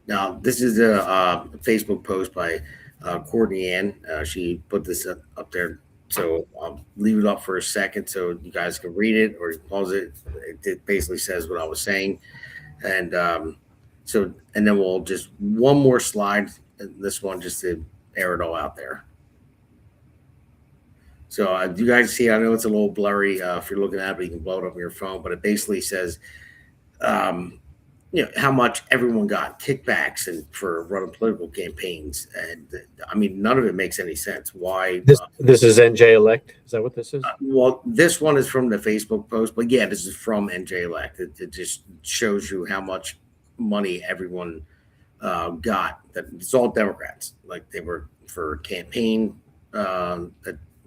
Now, this is a Facebook post by Courtney Ann. She put this up there, so I'll leave it up for a second so you guys can read it or pause it. It basically says what I was saying, and then we'll just one more slide. This one just to air it all out there. So do you guys see? I know it's a little blurry if you're looking at it, but you can blow it up on your phone. But it basically says, how much everyone got kickbacks and for running political campaigns, and I mean, none of it makes any sense. Why this is NJ Elect? Is that what this is? Well, this one is from the Facebook post, but yeah, this is from NJ Elect. It just shows you how much money everyone got. That it's all Democrats. Like they were for campaign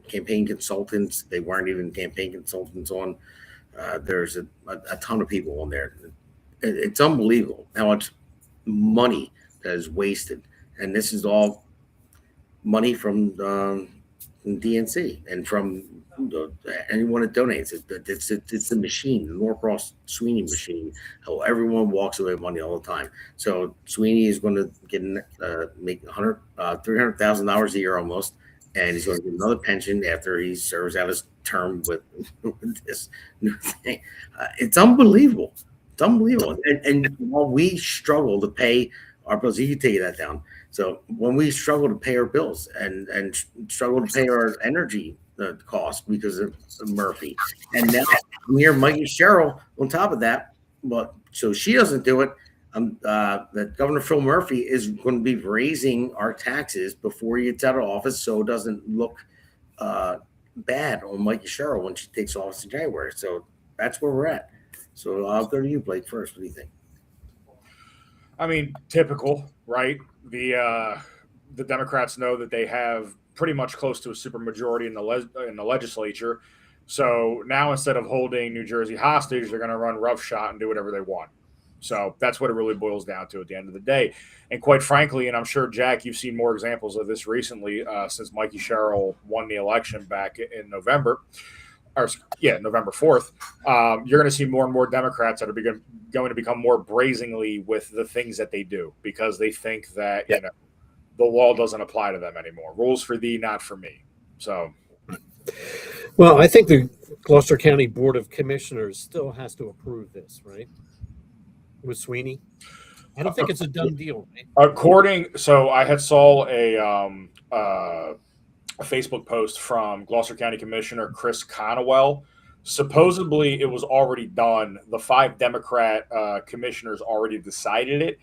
consultants. They weren't even campaign consultants on. There's a ton of people on there. It's unbelievable how much money that is wasted, and this is all money from DNC and from anyone that donates. It's the machine, the Norcross Sweeney machine. How everyone walks away with money all the time. So Sweeney is going to get make $300,000 a year almost, and he's going to get another pension after he serves out his term with this new thing. It's unbelievable. It's unbelievable. And while we struggle to pay our bills, you can take that down. So when we struggle to pay our bills and struggle to pay our energy costs because of Murphy, and now I'm here, Mikey Sherrill on top of that, but so she doesn't do it. That Governor Phil Murphy is going to be raising our taxes before he gets out of office, so it doesn't look bad on Mikey Sherrill when she takes office in January. So that's where we're at. So I'll go to you, Blake, first. What do you think? I mean, typical, right? The Democrats know that they have pretty much close to a supermajority in the legislature. So now instead of holding New Jersey hostage, they're going to run roughshod and do whatever they want. So that's what it really boils down to at the end of the day. And quite frankly, and I'm sure, Jack, you've seen more examples of this recently since Mikey Sherrill won the election back in November. November 4th, you're going to see more and more Democrats that are going to become more brazenly with the things that they do because they think that the law doesn't apply to them anymore. Rules for thee, not for me. So, well, I think the Gloucester County Board of Commissioners still has to approve this, right? With Sweeney, I don't think it's a done deal. Right? So I had saw a Facebook post from Gloucester County Commissioner Chris Conwell Supposedly, it was already done. The 5 Democrat commissioners already decided it,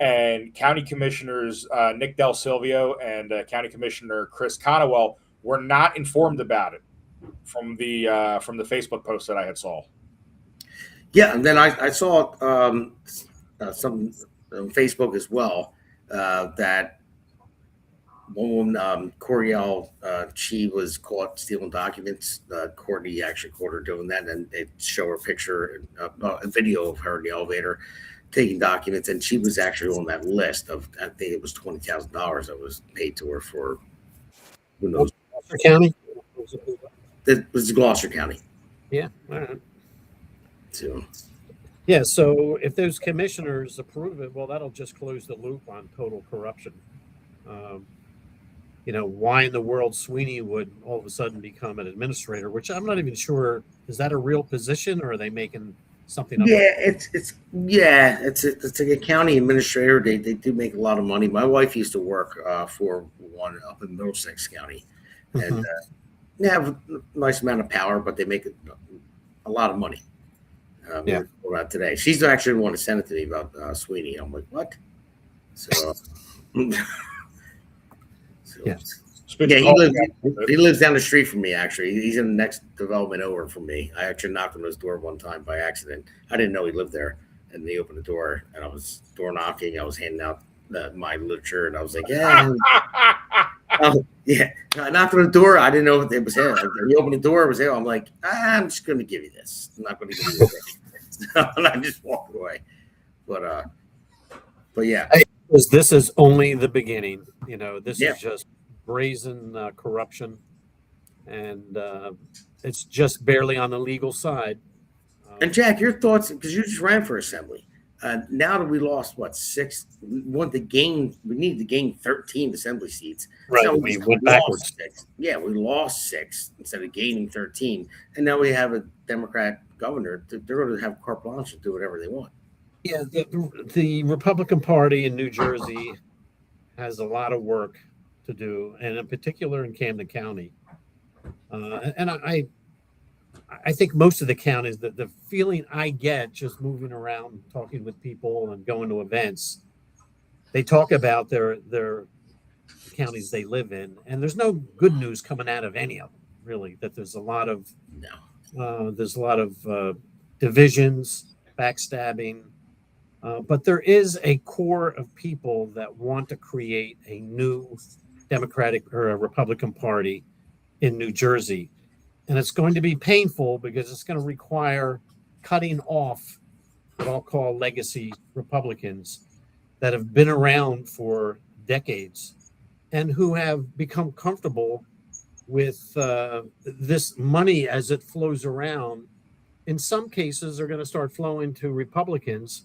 and County Commissioners Nick Del Silvio and County Commissioner Chris Conwell were not informed about it from the Facebook post that I had saw. Yeah, and then I saw some on Facebook as well that one woman, Coriel, she was caught stealing documents. Courtney actually caught her doing that, and they show her picture, a video of her in the elevator taking documents, and she was actually on that list of, I think it was $20,000 that was paid to her for who knows. Gloucester County? It was Gloucester County. Yeah, all right. So, yeah, so if those commissioners approve it, well, that'll just close the loop on total corruption. Why in the world Sweeney would all of a sudden become an administrator, which I'm not even sure, is that a real position or are they making something up? Yeah, it's like a county administrator. They do make a lot of money. My wife used to work for one up in Middlesex County, and they have a nice amount of power, but they make a lot of money. Yeah. About today, she's actually the one to send it to me about Sweeney. I'm like, what? So, yeah. Yeah, he lives down the street from me, actually. He's in the next development over from me. I actually knocked on his door one time by accident. I didn't know he lived there. And he opened the door, and I was door knocking. I was handing out my literature, and I was like, yeah. Yeah. I knocked on the door. I didn't know it was him. He opened the door. It was him. I'm like, I'm just going to give you this. I'm not going to give you this. And I just walked away. But yeah. This is only the beginning. This is just brazen corruption, and it's just barely on the legal side. And Jack, your thoughts, because you just ran for assembly. Now that we lost 6, we needed to gain 13 assembly seats. Right, so we went backwards. 6. Yeah, we lost 6 instead of gaining 13, and now we have a Democrat governor. They're going to have carte blanche to do whatever they want. Yeah, the Republican Party in New Jersey has a lot of work to do, and in particular in Camden County. And I think most of the counties, the feeling I get just moving around, talking with people and going to events, they talk about their counties they live in, and there's no good news coming out of any of them, really. That there's a lot of divisions, backstabbing. But there is a core of people that want to create a new Democratic or a Republican Party in New Jersey. And it's going to be painful because it's going to require cutting off what I'll call legacy Republicans that have been around for decades and who have become comfortable with this money as it flows around. In some cases, are going to start flowing to Republicans.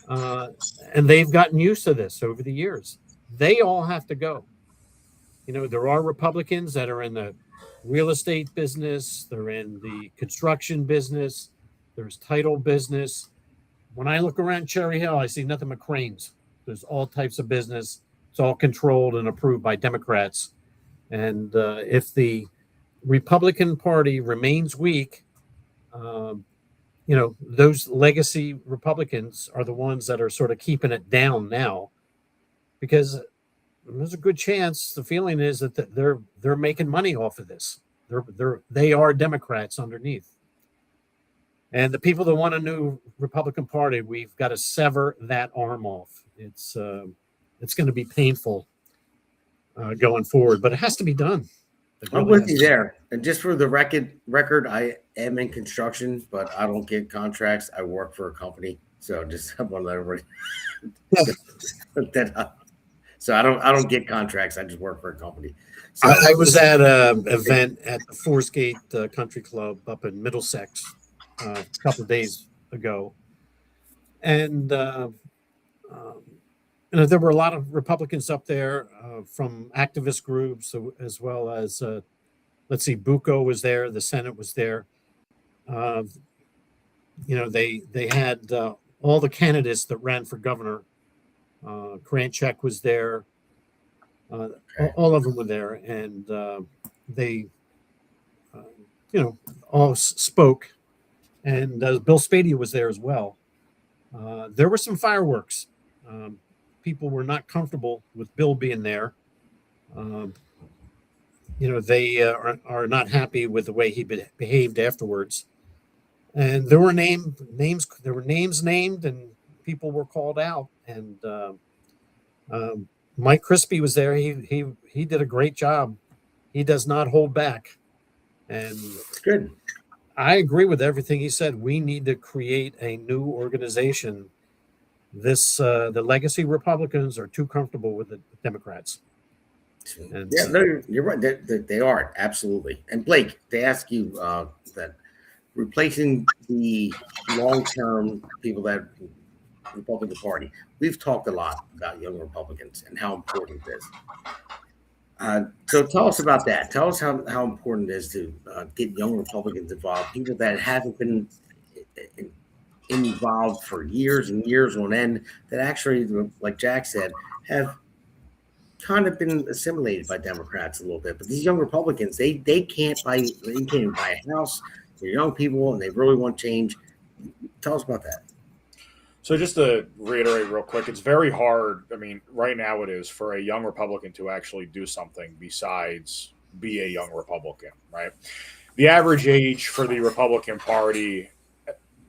And they've gotten used to this over the years. They all have to go. There are Republicans that are in the real estate business. They're in the construction business. There's title business. When I look around Cherry Hill, I see nothing but cranes. There's all types of business. It's all controlled and approved by Democrats. And if the Republican Party remains weak, those legacy Republicans are the ones that are sort of keeping it down now, because there's a good chance, the feeling is that they're making money off of this. They are Democrats underneath. And the people that want a new Republican Party, we've got to sever that arm off. It's going to be painful going forward, but it has to be done. I'm with you there. And just for the record, I am in construction, but I don't get contracts. I work for a company. So just want to let everybody so I don't get contracts. I just work for a company. So I was at an event at the Forest Gate Country Club up in Middlesex a couple of days ago. And there were a lot of Republicans up there from activist groups, as well as, Bucco was there, the Senate was there. They had all the candidates that ran for governor. Kranchek was there. All of them were there, and they all spoke, and Bill Spadea was there as well. There were some fireworks. People were not comfortable with Bill being there. They are not happy with the way he behaved afterwards. And there were names. There were names named, and people were called out. And Mike Crispy was there. He did a great job. He does not hold back, and good. I agree with everything he said. We need to create a new organization. The legacy Republicans are too comfortable with the Democrats. And yeah, no, you're right. They are absolutely. And Blake, they ask you that replacing the long-term people that Republican Party. We've talked a lot about young Republicans and how important it is. So tell us about that. Tell us how important it is to get young Republicans involved, people that haven't been involved for years and years on end, that actually, like Jack said, have kind of been assimilated by Democrats a little bit. But these young Republicans, they can't even buy a house. They're young people and they really want change. Tell us about that. So just to reiterate real quick, it's very hard. I mean, right now it is for a young Republican to actually do something besides be a young Republican, right? The average age for the Republican Party,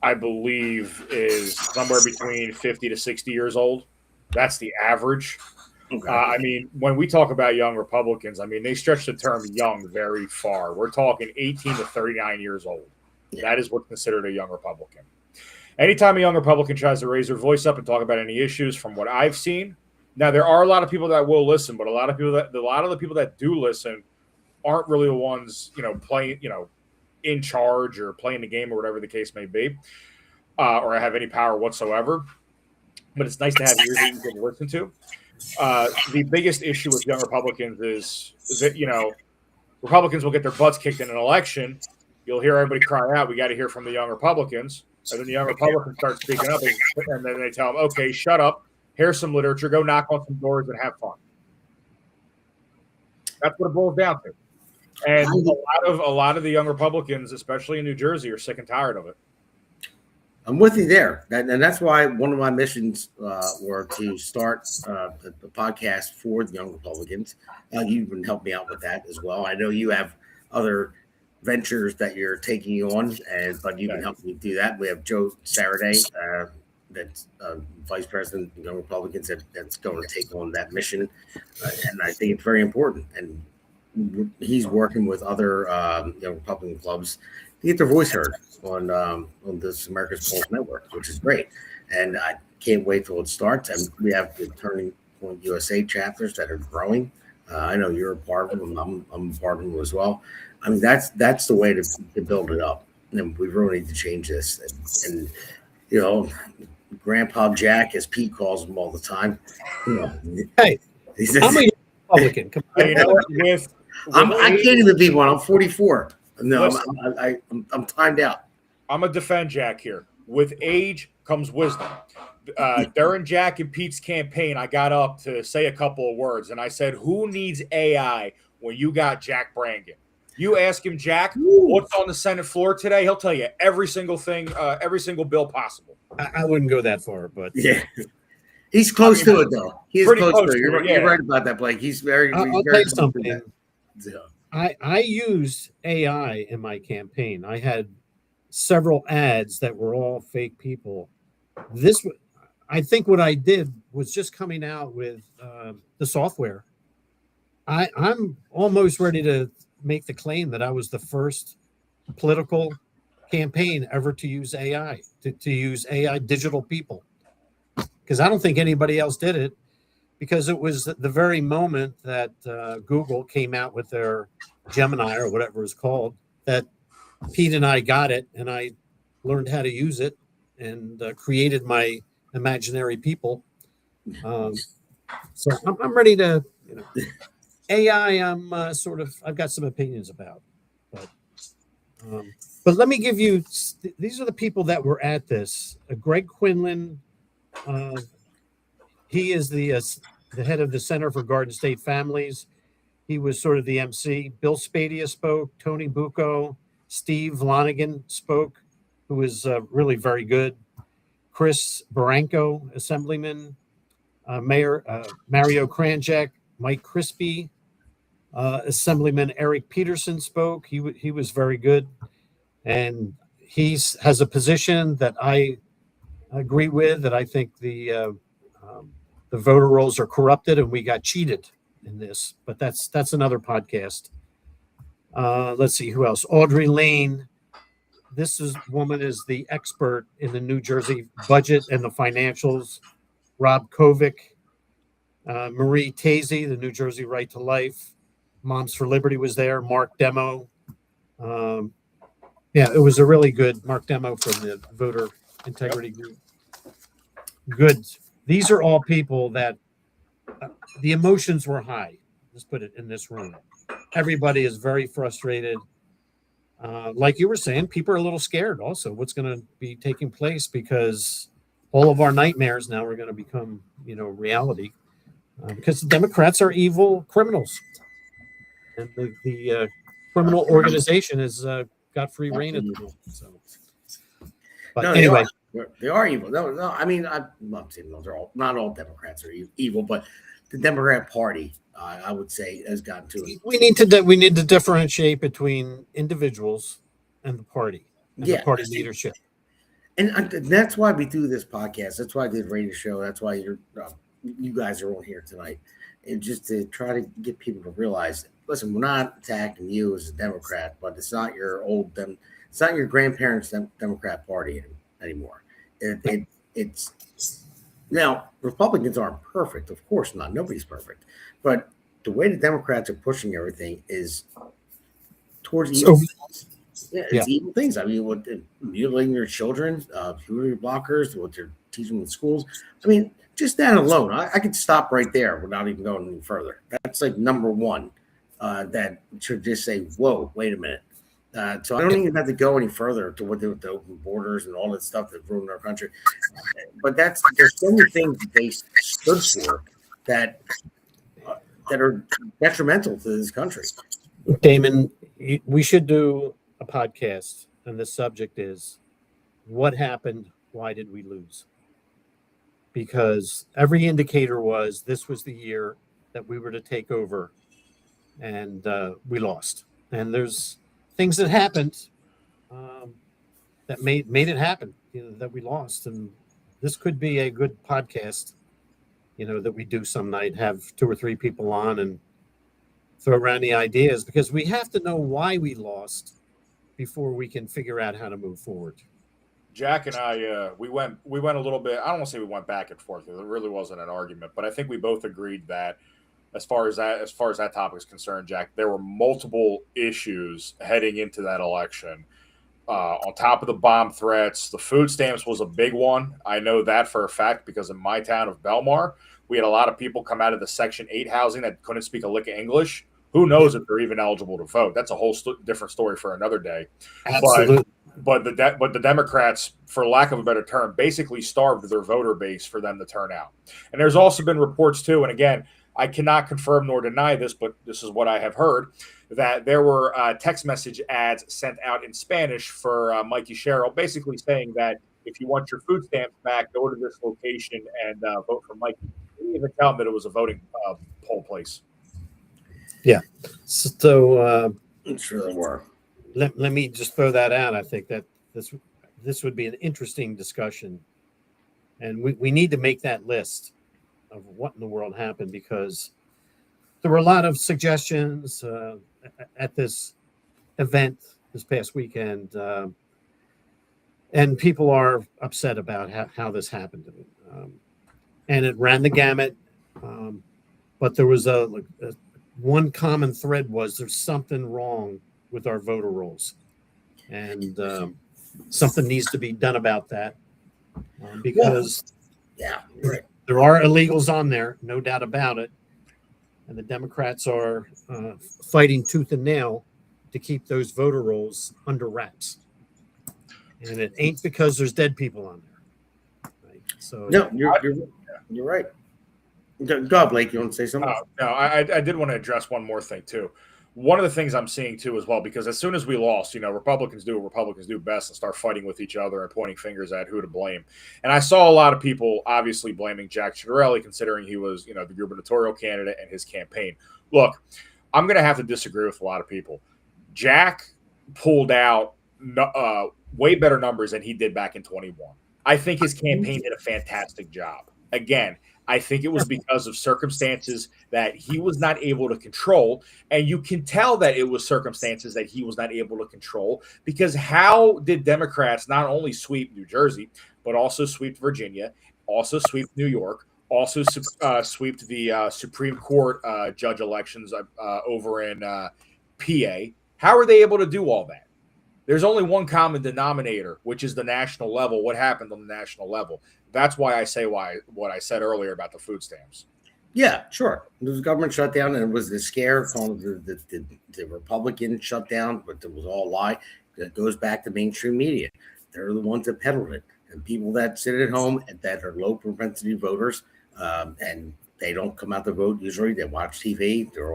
I believe, is somewhere between 50 to 60 years old. That's the average. Okay. I mean, when we talk about young Republicans, I mean, they stretch the term young very far. We're talking 18 to 39 years old. Yeah. That is what's considered a young Republican. Anytime a young Republican tries to raise their voice up and talk about any issues, from what I've seen, now there are a lot of people that will listen, but a lot of the people that do listen aren't really the ones, playing, in charge or playing the game or whatever the case may be, or have any power whatsoever. But it's nice to have ears that you can listen to. The biggest issue with young Republicans is that, Republicans will get their butts kicked in an election. You'll hear everybody cry out, we got to hear from the young Republicans. And then the young Republicans start speaking up, and then they tell them, okay, shut up. Here's some literature. Go knock on some doors and have fun. That's what it boils down to. And a lot of the young Republicans, especially in New Jersey, are sick and tired of it. I'm with you there. And that's why one of my missions were to start the podcast for the young Republicans. You can help me out with that as well. I know you have other ventures that you're taking on, but you can help me do that. We have Joe Saraday, that's Vice President of Young Republicans, that's going to take on that mission, and I think it's very important. And he's working with other Young Republican clubs to get their voice heard on this America's Pulse Network, which is great. And I can't wait till it starts. And we have the Turning Point USA chapters that are growing. I know you're a part of them. I'm a part of them as well. I mean, that's the way to build it up. And we really need to change this. And Grandpa Jack, as Pete calls him all the time. Hey, I'm a Republican. I can't even be one. I'm 44. No, I'm timed out. I'm a defend Jack here. With age comes wisdom. During Jack and Pete's campaign, I got up to say a couple of words, and I said, "Who needs AI when you got Jack Brangan?" You ask him, Jack, what's on the Senate floor today? He'll tell you every single thing, every single bill possible. I wouldn't go that far, but yeah, he's close to it though. He's close to it. You're right about that, Blake. He's very. I'll tell you something. I used AI in my campaign. I had several ads that were all fake people. I think what I did was just coming out with the software. I'm almost ready to make the claim that I was the first political campaign ever to use AI, to use AI digital people, because I don't think anybody else did it, because it was the very moment that Google came out with their Gemini or whatever it's called, that Pete and I got it, and I learned how to use it and created my imaginary people. So I'm ready to, AI, I've got some opinions about, but let me give you, these are the people that were at this. Greg Quinlan, he is the head of the Center for Garden State Families. He was sort of the MC. Bill Spadea spoke, Tony Bucco, Steve Lonigan spoke, who was really very good. Chris Barranco, Assemblyman, Mayor Mario Kranjak, Mike Crispy, Assemblyman Eric Peterson spoke. He was very good, and has a position that I agree with. That I think the voter rolls are corrupted and we got cheated in this. But that's another podcast. Let's see who else. Audrey Lane. This woman is the expert in the New Jersey budget and the financials. Rob Kovic, Marie Tazy, the New Jersey Right to Life. Moms for Liberty was there. Mark Demo. Yeah, it was a really good Mark Demo from the Voter Integrity Group. Good. These are all people that the emotions were high. Let's put it in this room. Everybody is very frustrated. Like you were saying, people are a little scared also what's going to be taking place, because all of our nightmares now are going to become, reality, because the Democrats are evil criminals. And the criminal organization has got free reign at the moment. So, but no, anyway, they are evil. No. I mean, I'm not saying those are not all Democrats are evil, but the Democrat Party, I would say, has gotten to it. We need to differentiate between individuals and the party, and the party leadership. And that's why we do this podcast. That's why I did a radio show. That's why you guys are all here tonight, and just to try to get people to realize, listen, we're not attacking you as a Democrat, but it's not your it's not your grandparents' Democrat Party anymore. It's now Republicans aren't perfect, of course not. Nobody's perfect, but the way the Democrats are pushing everything is towards evil. It's evil things. I mean, what mutilating your children, puberty blockers, what they're teaching in schools. I mean, just that alone, I could stop right there without even going any further. That's like number one. That should just say, "Whoa, wait a minute." So I don't even have to go any further to what they with the open borders and all that stuff that ruined our country. But there's so many things that they stood for that are detrimental to this country. Damon, we should do a podcast, and the subject is what happened, why did we lose? Because every indicator was this was the year that we were to take over, and we lost. And there's things that happened that made it happen, that we lost. And this could be a good podcast, that we do some night, have 2 or 3 people on and throw around the ideas, because we have to know why we lost before we can figure out how to move forward. Jack and I, we went a little bit. I don't want to say we went back and forth. It really wasn't an argument, but I think we both agreed that as far as that topic is concerned, Jack, there were multiple issues heading into that election. On top of the bomb threats, the food stamps was a big one. I know that for a fact because in my town of Belmar, we had a lot of people come out of the Section 8 housing that couldn't speak a lick of English. Who knows if they're even eligible to vote? That's a whole different story for another day. Absolutely. But the Democrats, for lack of a better term, basically starved their voter base for them to turn out. And there's also been reports too, and again, I cannot confirm nor deny this, but this is what I have heard, that there were text message ads sent out in Spanish for Mikey Sherrill, basically saying that if you want your food stamps back, go to this location and vote for Mikey. They didn't even tell them that it was a voting poll place. Yeah. So I'm sure they were. Let me just throw that out. I think that this would be an interesting discussion, and we need to make that list of what in the world happened, because there were a lot of suggestions at this event this past weekend, and people are upset about how this happened. And it ran the gamut, but there was one common thread was there's something wrong with our voter rolls, and something needs to be done about that, because there are illegals on there, no doubt about it, and the Democrats are fighting tooth and nail to keep those voter rolls under wraps, and it ain't because there's dead people on there, right? So no, you're right. Go, Blake, you want to say something? No, I did want to address one more thing too. one of the things I'm seeing too as well, because as soon as we lost, Republicans do what Republicans do best and start fighting with each other and pointing fingers at who to blame. And I saw a lot of people obviously blaming Jack Ciattarelli, considering he was, the gubernatorial candidate and his campaign. Look, I'm going to have to disagree with a lot of people. Jack pulled out way better numbers than he did back in 21. I think his campaign did a fantastic job. Again, I think it was because of circumstances that he was not able to control. And you can tell that it was circumstances that he was not able to control, because how did Democrats not only sweep New Jersey, but also sweep Virginia, also sweep New York, also sweep the Supreme Court judge elections over in PA? How are they able to do all that? There's only one common denominator, which is the national level. What happened on the national level? That's why I say what I said earlier about the food stamps. Yeah, sure. There was a government shutdown, and it was the scare calling the Republican shutdown, but it was all a lie. That goes back to mainstream media. They're the ones that peddled it. And people that sit at home and that are low propensity voters, and they don't come out to vote usually. They watch TV. They're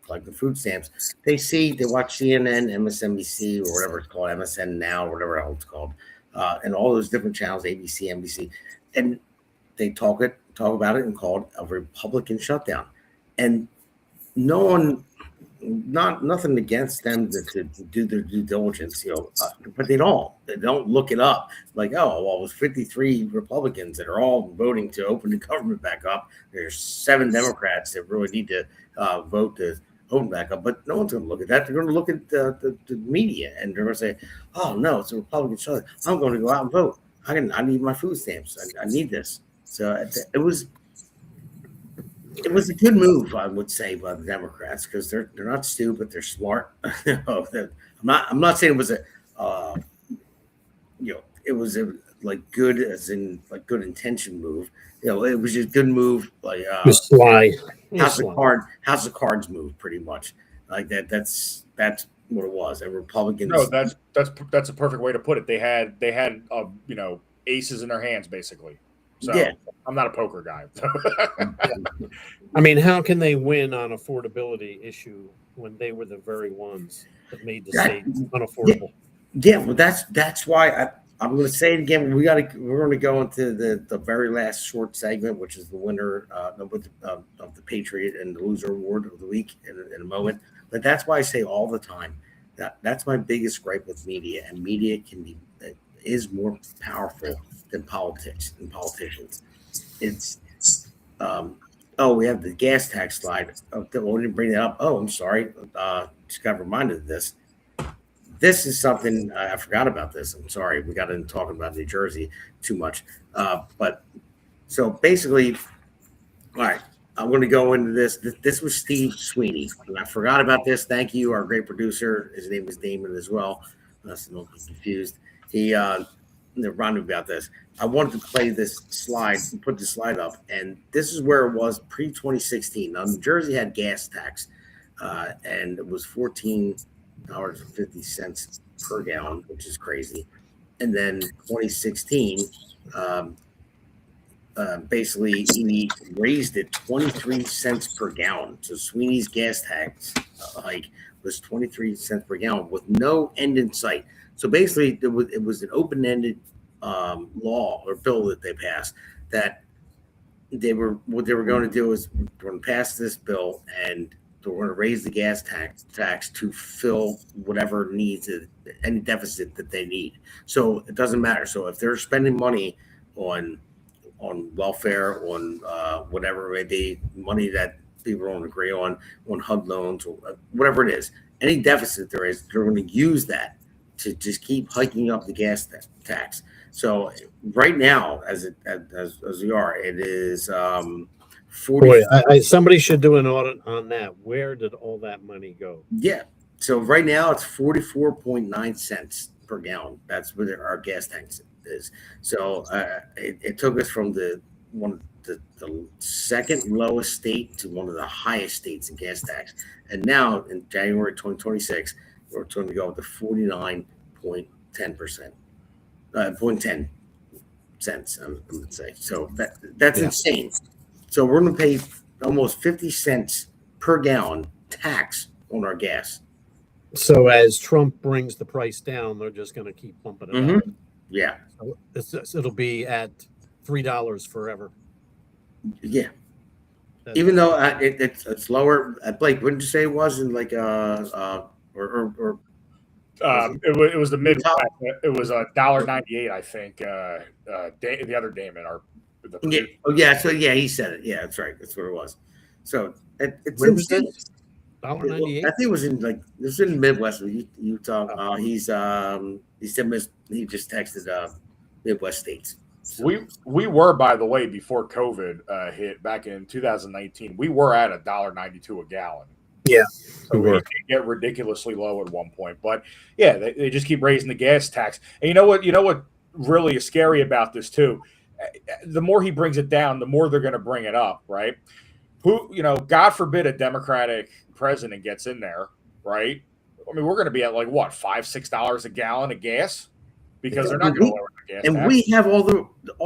like the food stamps. They watch CNN, MSNBC, or whatever it's called, MSN Now, or whatever else it's called, and all those different channels, ABC, NBC, and they talk about it and call it a Republican shutdown. And no one, nothing against them to do their due diligence, but they don't look it up. Like, oh, well, it was 53 Republicans that are all voting to open the government back up. There's 7 Democrats that really need to vote to open back up, but no one's going to look at that. They're going to look at the media, and they're going to say, "Oh no, it's a Republican shutdown. I'm going to go out and vote. I need my food stamps. I need this." So it was a good move, I would say, by the Democrats, because they're not stupid. They're smart. I'm not saying it was it was a good, as in good intention move. It was just a good move, just sly. House of Cards move, pretty much like that. That's what it was. And Republicans. No, that's a perfect way to put it. They had aces in their hands, basically. So yeah. I'm not a poker guy. I mean, how can they win on affordability issue when they were the very ones that made the state unaffordable? Yeah, well, that's why I'm going to say it again. We're going to go into the very last short segment, which is the winner of the Patriot and the loser award of the week in a moment. But that's why I say all the time that's my biggest gripe with media, and media is more powerful than politics and politicians. It's we have the gas tax slide. We didn't bring that up. Oh, I'm sorry. Just got reminded of this. This is something I forgot about. This. I'm sorry. We got into talking about New Jersey too much. But so basically, all right. I'm going to go into this. This was Steve Sweeney, and I forgot about this. Thank you, our great producer. His name is Damon as well. So don't be confused. He reminded me about this. I wanted to play this slide and put the slide up, and this is where it was pre-2016. Now, New Jersey had gas tax, and it was $14.50 per gallon, which is crazy. And then 2016, basically he raised it 23 cents per gallon. So Sweeney's gas tax was 23 cents per gallon with no end in sight. So basically it was an open-ended law or bill that they passed that what they were going to do is they're going to pass this bill and they're going to raise the gas tax to fill whatever needs, any deficit that they need. So it doesn't matter. So if they're spending money on welfare, on whatever it may be, money that people don't agree on HUD loans or whatever it is, any deficit there is, they're going to use that to just keep hiking up the gas tax. So right now, as we are, it is 40. Boy, somebody should do an audit on that. Where did all that money go? Yeah. So right now it's 44.9 cents per gallon. That's what our gas tax is. So it took us from the second lowest state to one of the highest states in gas tax. And now in January 2026, we're going to go up to 49.10%. 0.10 cents, I would say. So that's insane. So we're going to pay almost 50 cents per gallon tax on our gas. So as Trump brings the price down, they're just going to keep pumping it up. Yeah. So it'll be at $3 forever. Yeah. Even though it's lower. Blake, what did you say it was in like or it was the Midwest. It was $1.98, I think. The other Damon, So he said it. Yeah, that's right. That's what it was. So it's Where was insane. this? $1.98? I think it was in this in the Midwest, Utah. He just texted Midwest states. So. We were, by the way, before COVID hit back in 2019, we were at $1.92 a gallon. Yeah, so we get ridiculously low at one point. But yeah, they just keep raising the gas tax. And you know what really is scary about this too? The more he brings it down, the more they're going to bring it up, right? God forbid a Democratic president gets in there, right? I mean, we're going to be at like what, $5-6 a gallon of gas because they're not going to lower the gas. And tax. we have all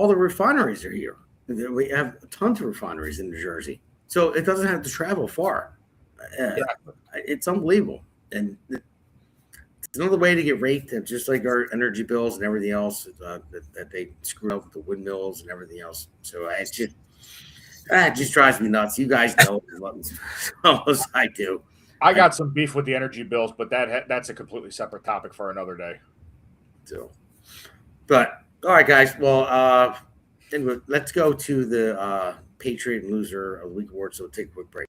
the refineries are here. We have tons of refineries in New Jersey, so it doesn't have to travel far. It's unbelievable, and it's another way to get raked, just like our energy bills and everything else that they screw up with the windmills and everything else. So it just drives me nuts. You guys know as I do. I got some beef with the energy bills, but that's a completely separate topic for another day. So, but all right, guys. Well, anyway, let's go to the Patriot and Loser of the Week award. So we'll take a quick break.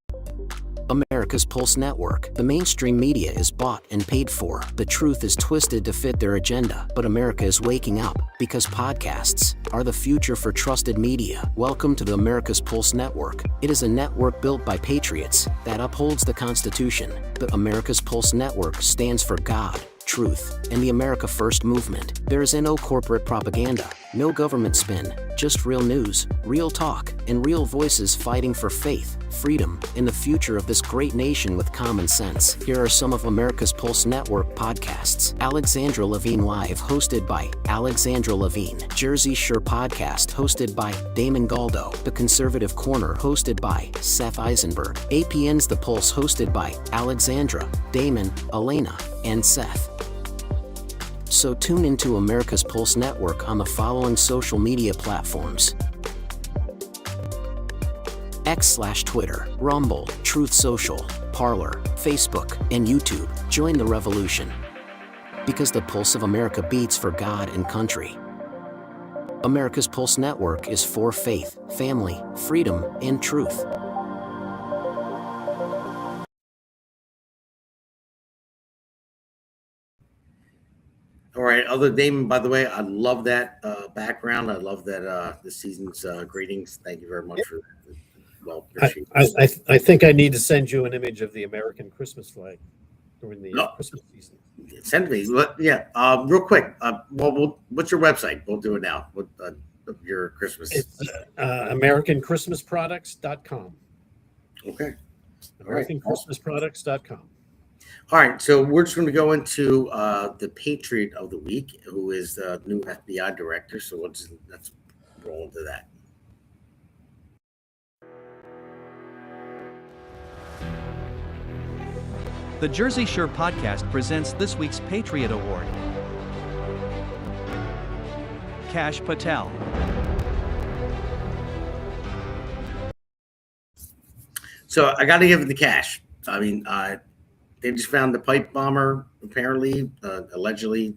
America's Pulse Network. The mainstream media is bought and paid for. The truth is twisted to fit their agenda. But America is waking up because podcasts are the future for trusted media. Welcome to the America's Pulse Network. It is a network built by patriots that upholds the Constitution. The America's Pulse Network stands for God, truth, and the America First movement. There is no corporate propaganda, no government spin, just real news, real talk, and real voices fighting for faith, freedom, and the future of this great nation with common sense. Here are some of America's Pulse Network podcasts. Alexandra Levine Live, hosted by Alexandra Levine. Jersey Shore Podcast, hosted by Damon Galdo. The Conservative Corner, hosted by Seth Eisenberg. APN's The Pulse, hosted by Alexandra, Damon, Elena, and Seth. So tune into America's Pulse Network on the following social media platforms: X/Twitter, Rumble, Truth Social, Parler, Facebook, and YouTube. Join the revolution. Because the pulse of America beats for God and country. America's Pulse Network is for faith, family, freedom, and truth. All right, other Damon, by the way, I love that background. I love that this season's greetings. Thank you very much for that. Well, appreciate it. I think I need to send you an image of the American Christmas flag during the Christmas season. Send me. Yeah, real quick. What's your website? We'll do it now. What your Christmas? It's AmericanChristmasProducts.com. Okay. AmericanChristmasProducts.com. All right, so we're just going to go into the Patriot of the Week, who is the new FBI director. So let's roll into that. The Jersey Shore Podcast presents this week's Patriot Award. Kash Patel. So I got to give it to Kash. I mean, they just found the pipe bomber, apparently, allegedly,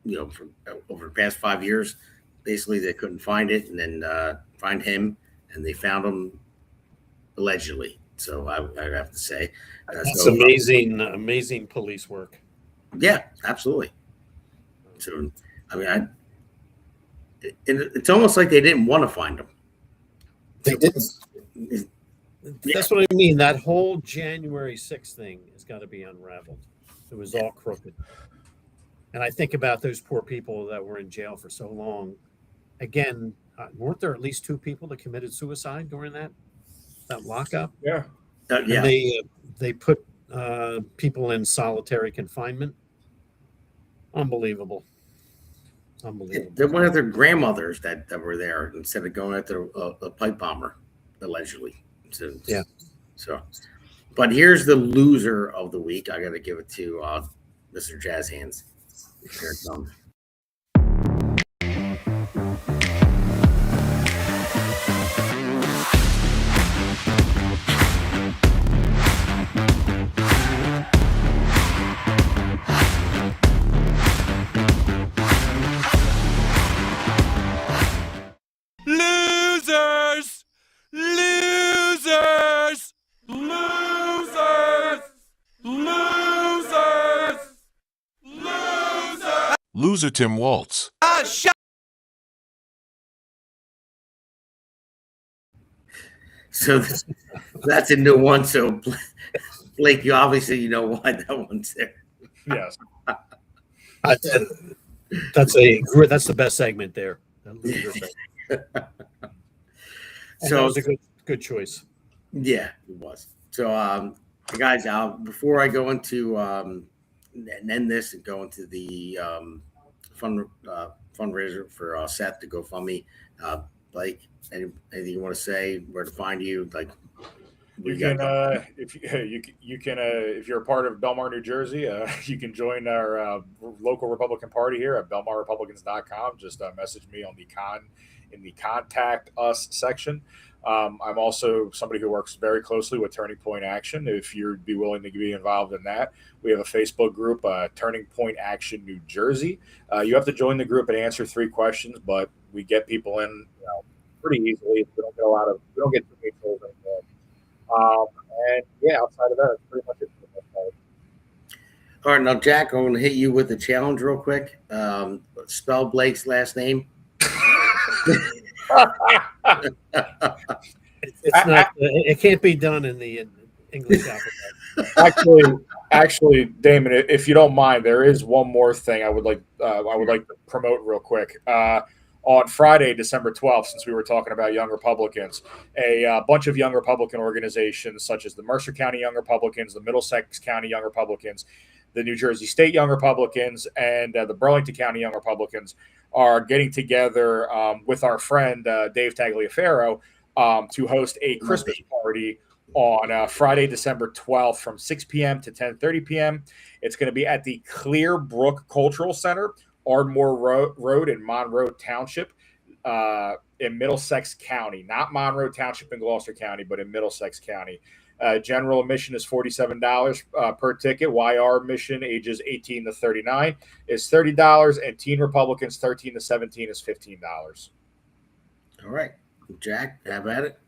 for over the past 5 years. Basically, they couldn't find it, and then find him, and they found him allegedly. So I have to say, it's amazing police work. Yeah, absolutely. So I mean, it's almost like they didn't want to find him. They didn't. That's what I mean. That whole January 6th thing has got to be unraveled. It was all crooked. And I think about those poor people that were in jail for so long. Again, weren't there at least 2 people that committed suicide during that lockup? Yeah. Yeah. And they put people in solitary confinement. Unbelievable. They're one of their grandmothers that were there instead of going after a pipe bomber, allegedly. So, yeah. So, But here's the loser of the week. I got to give it to Mr. Jazz Hands. Here it comes. Losers! Losers! Losers! Losers! Losers! Loser Tim Waltz. Ah, shut. So that's a new one. So Blake, you obviously know why that one's there. Yes. That's the best segment there. So that was a good choice. Yeah, it was. So, guys, before I go into and end this and go into the fundraiser for Seth to GoFundMe, Blake, anything you want to say? Where to find you? Like, You can, if you're a part of Belmar, New Jersey, you can join our local Republican Party here at BelmarRepublicans.com. Just message me on in the contact us section. I'm also somebody who works very closely with Turning Point Action. If you'd be willing to be involved in that, we have a Facebook group, Turning Point Action New Jersey. You have to join the group and answer 3 questions, but we get people in pretty easily. We don't get too many trolls anymore. And yeah, outside of that, that's pretty much it. All right, now Jack, I'm going to hit you with a challenge real quick. Spell Blake's last name. It's not. It can't be done in the English alphabet. Actually, Damon, if you don't mind, there is one more thing I would like to promote real quick. On Friday, December 12th, since we were talking about Young Republicans, a bunch of Young Republican organizations, such as the Mercer County Young Republicans, the Middlesex County Young Republicans, the New Jersey State Young Republicans, and the Burlington County Young Republicans, are getting together with our friend Dave Tagliaferro to host a Christmas party on Friday, December 12th from 6 p.m. to 10:30 p.m. It's going to be at the Clearbrook Cultural Center, Ardmore Road in Monroe Township in Middlesex County. Not Monroe Township in Gloucester County, but in Middlesex County. General admission is $47 per ticket. YR admission, ages 18 to 39, is $30, and Teen Republicans 13 to 17 is $15. All right, Jack, have at it.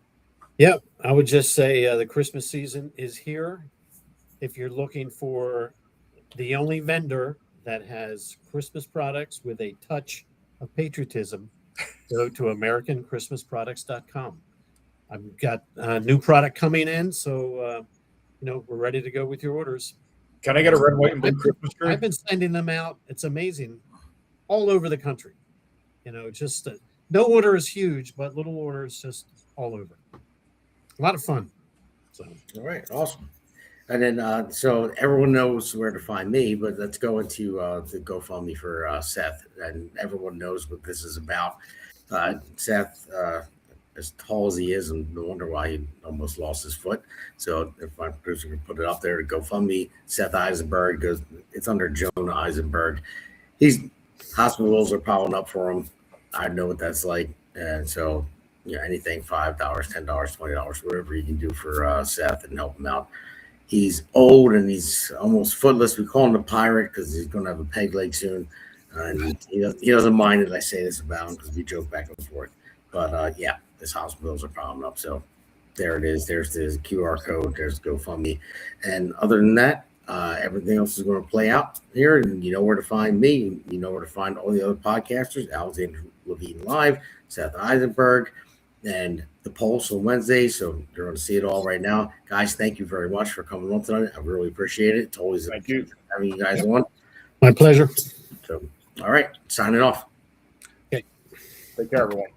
Yeah, I would just say the Christmas season is here. If you're looking for the only vendor that has Christmas products with a touch of patriotism, go to AmericanChristmasProducts.com. I've got a new product coming in, so we're ready to go with your orders. Can I get a red, white, and blue Christmas tree? I've been sending them out. It's amazing, all over the country. Just no order is huge, but little orders just all over. A lot of fun. So, all right, awesome. And then, so everyone knows where to find me, but let's go into the GoFundMe for Seth, and everyone knows what this is about. Seth, as tall as he is, and no wonder why he almost lost his foot. So if my producer can put it up there to GoFundMe, Seth Eisenberg, goes. It's under Jonah Eisenberg. Hospitals are piling up for him. I know what that's like, and so anything $5, $10, $20, whatever you can do for Seth and help him out. He's old and he's almost footless. We call him the Pirate because he's going to have a peg leg soon. And he doesn't mind that I say this about him because we joke back and forth. But his hospitals are piling up. So there it is. There's the QR code. There's GoFundMe. And other than that, everything else is going to play out here. And you know where to find me. You know where to find all the other podcasters. Alexander Levine Live, Seth Eisenberg, and the Pulse on Wednesday. So you're going to see it all right now. Guys, thank you very much for coming on tonight. I really appreciate it. It's always a pleasure having you guys on. My pleasure. So, all right, signing off. Okay. Take care, everyone.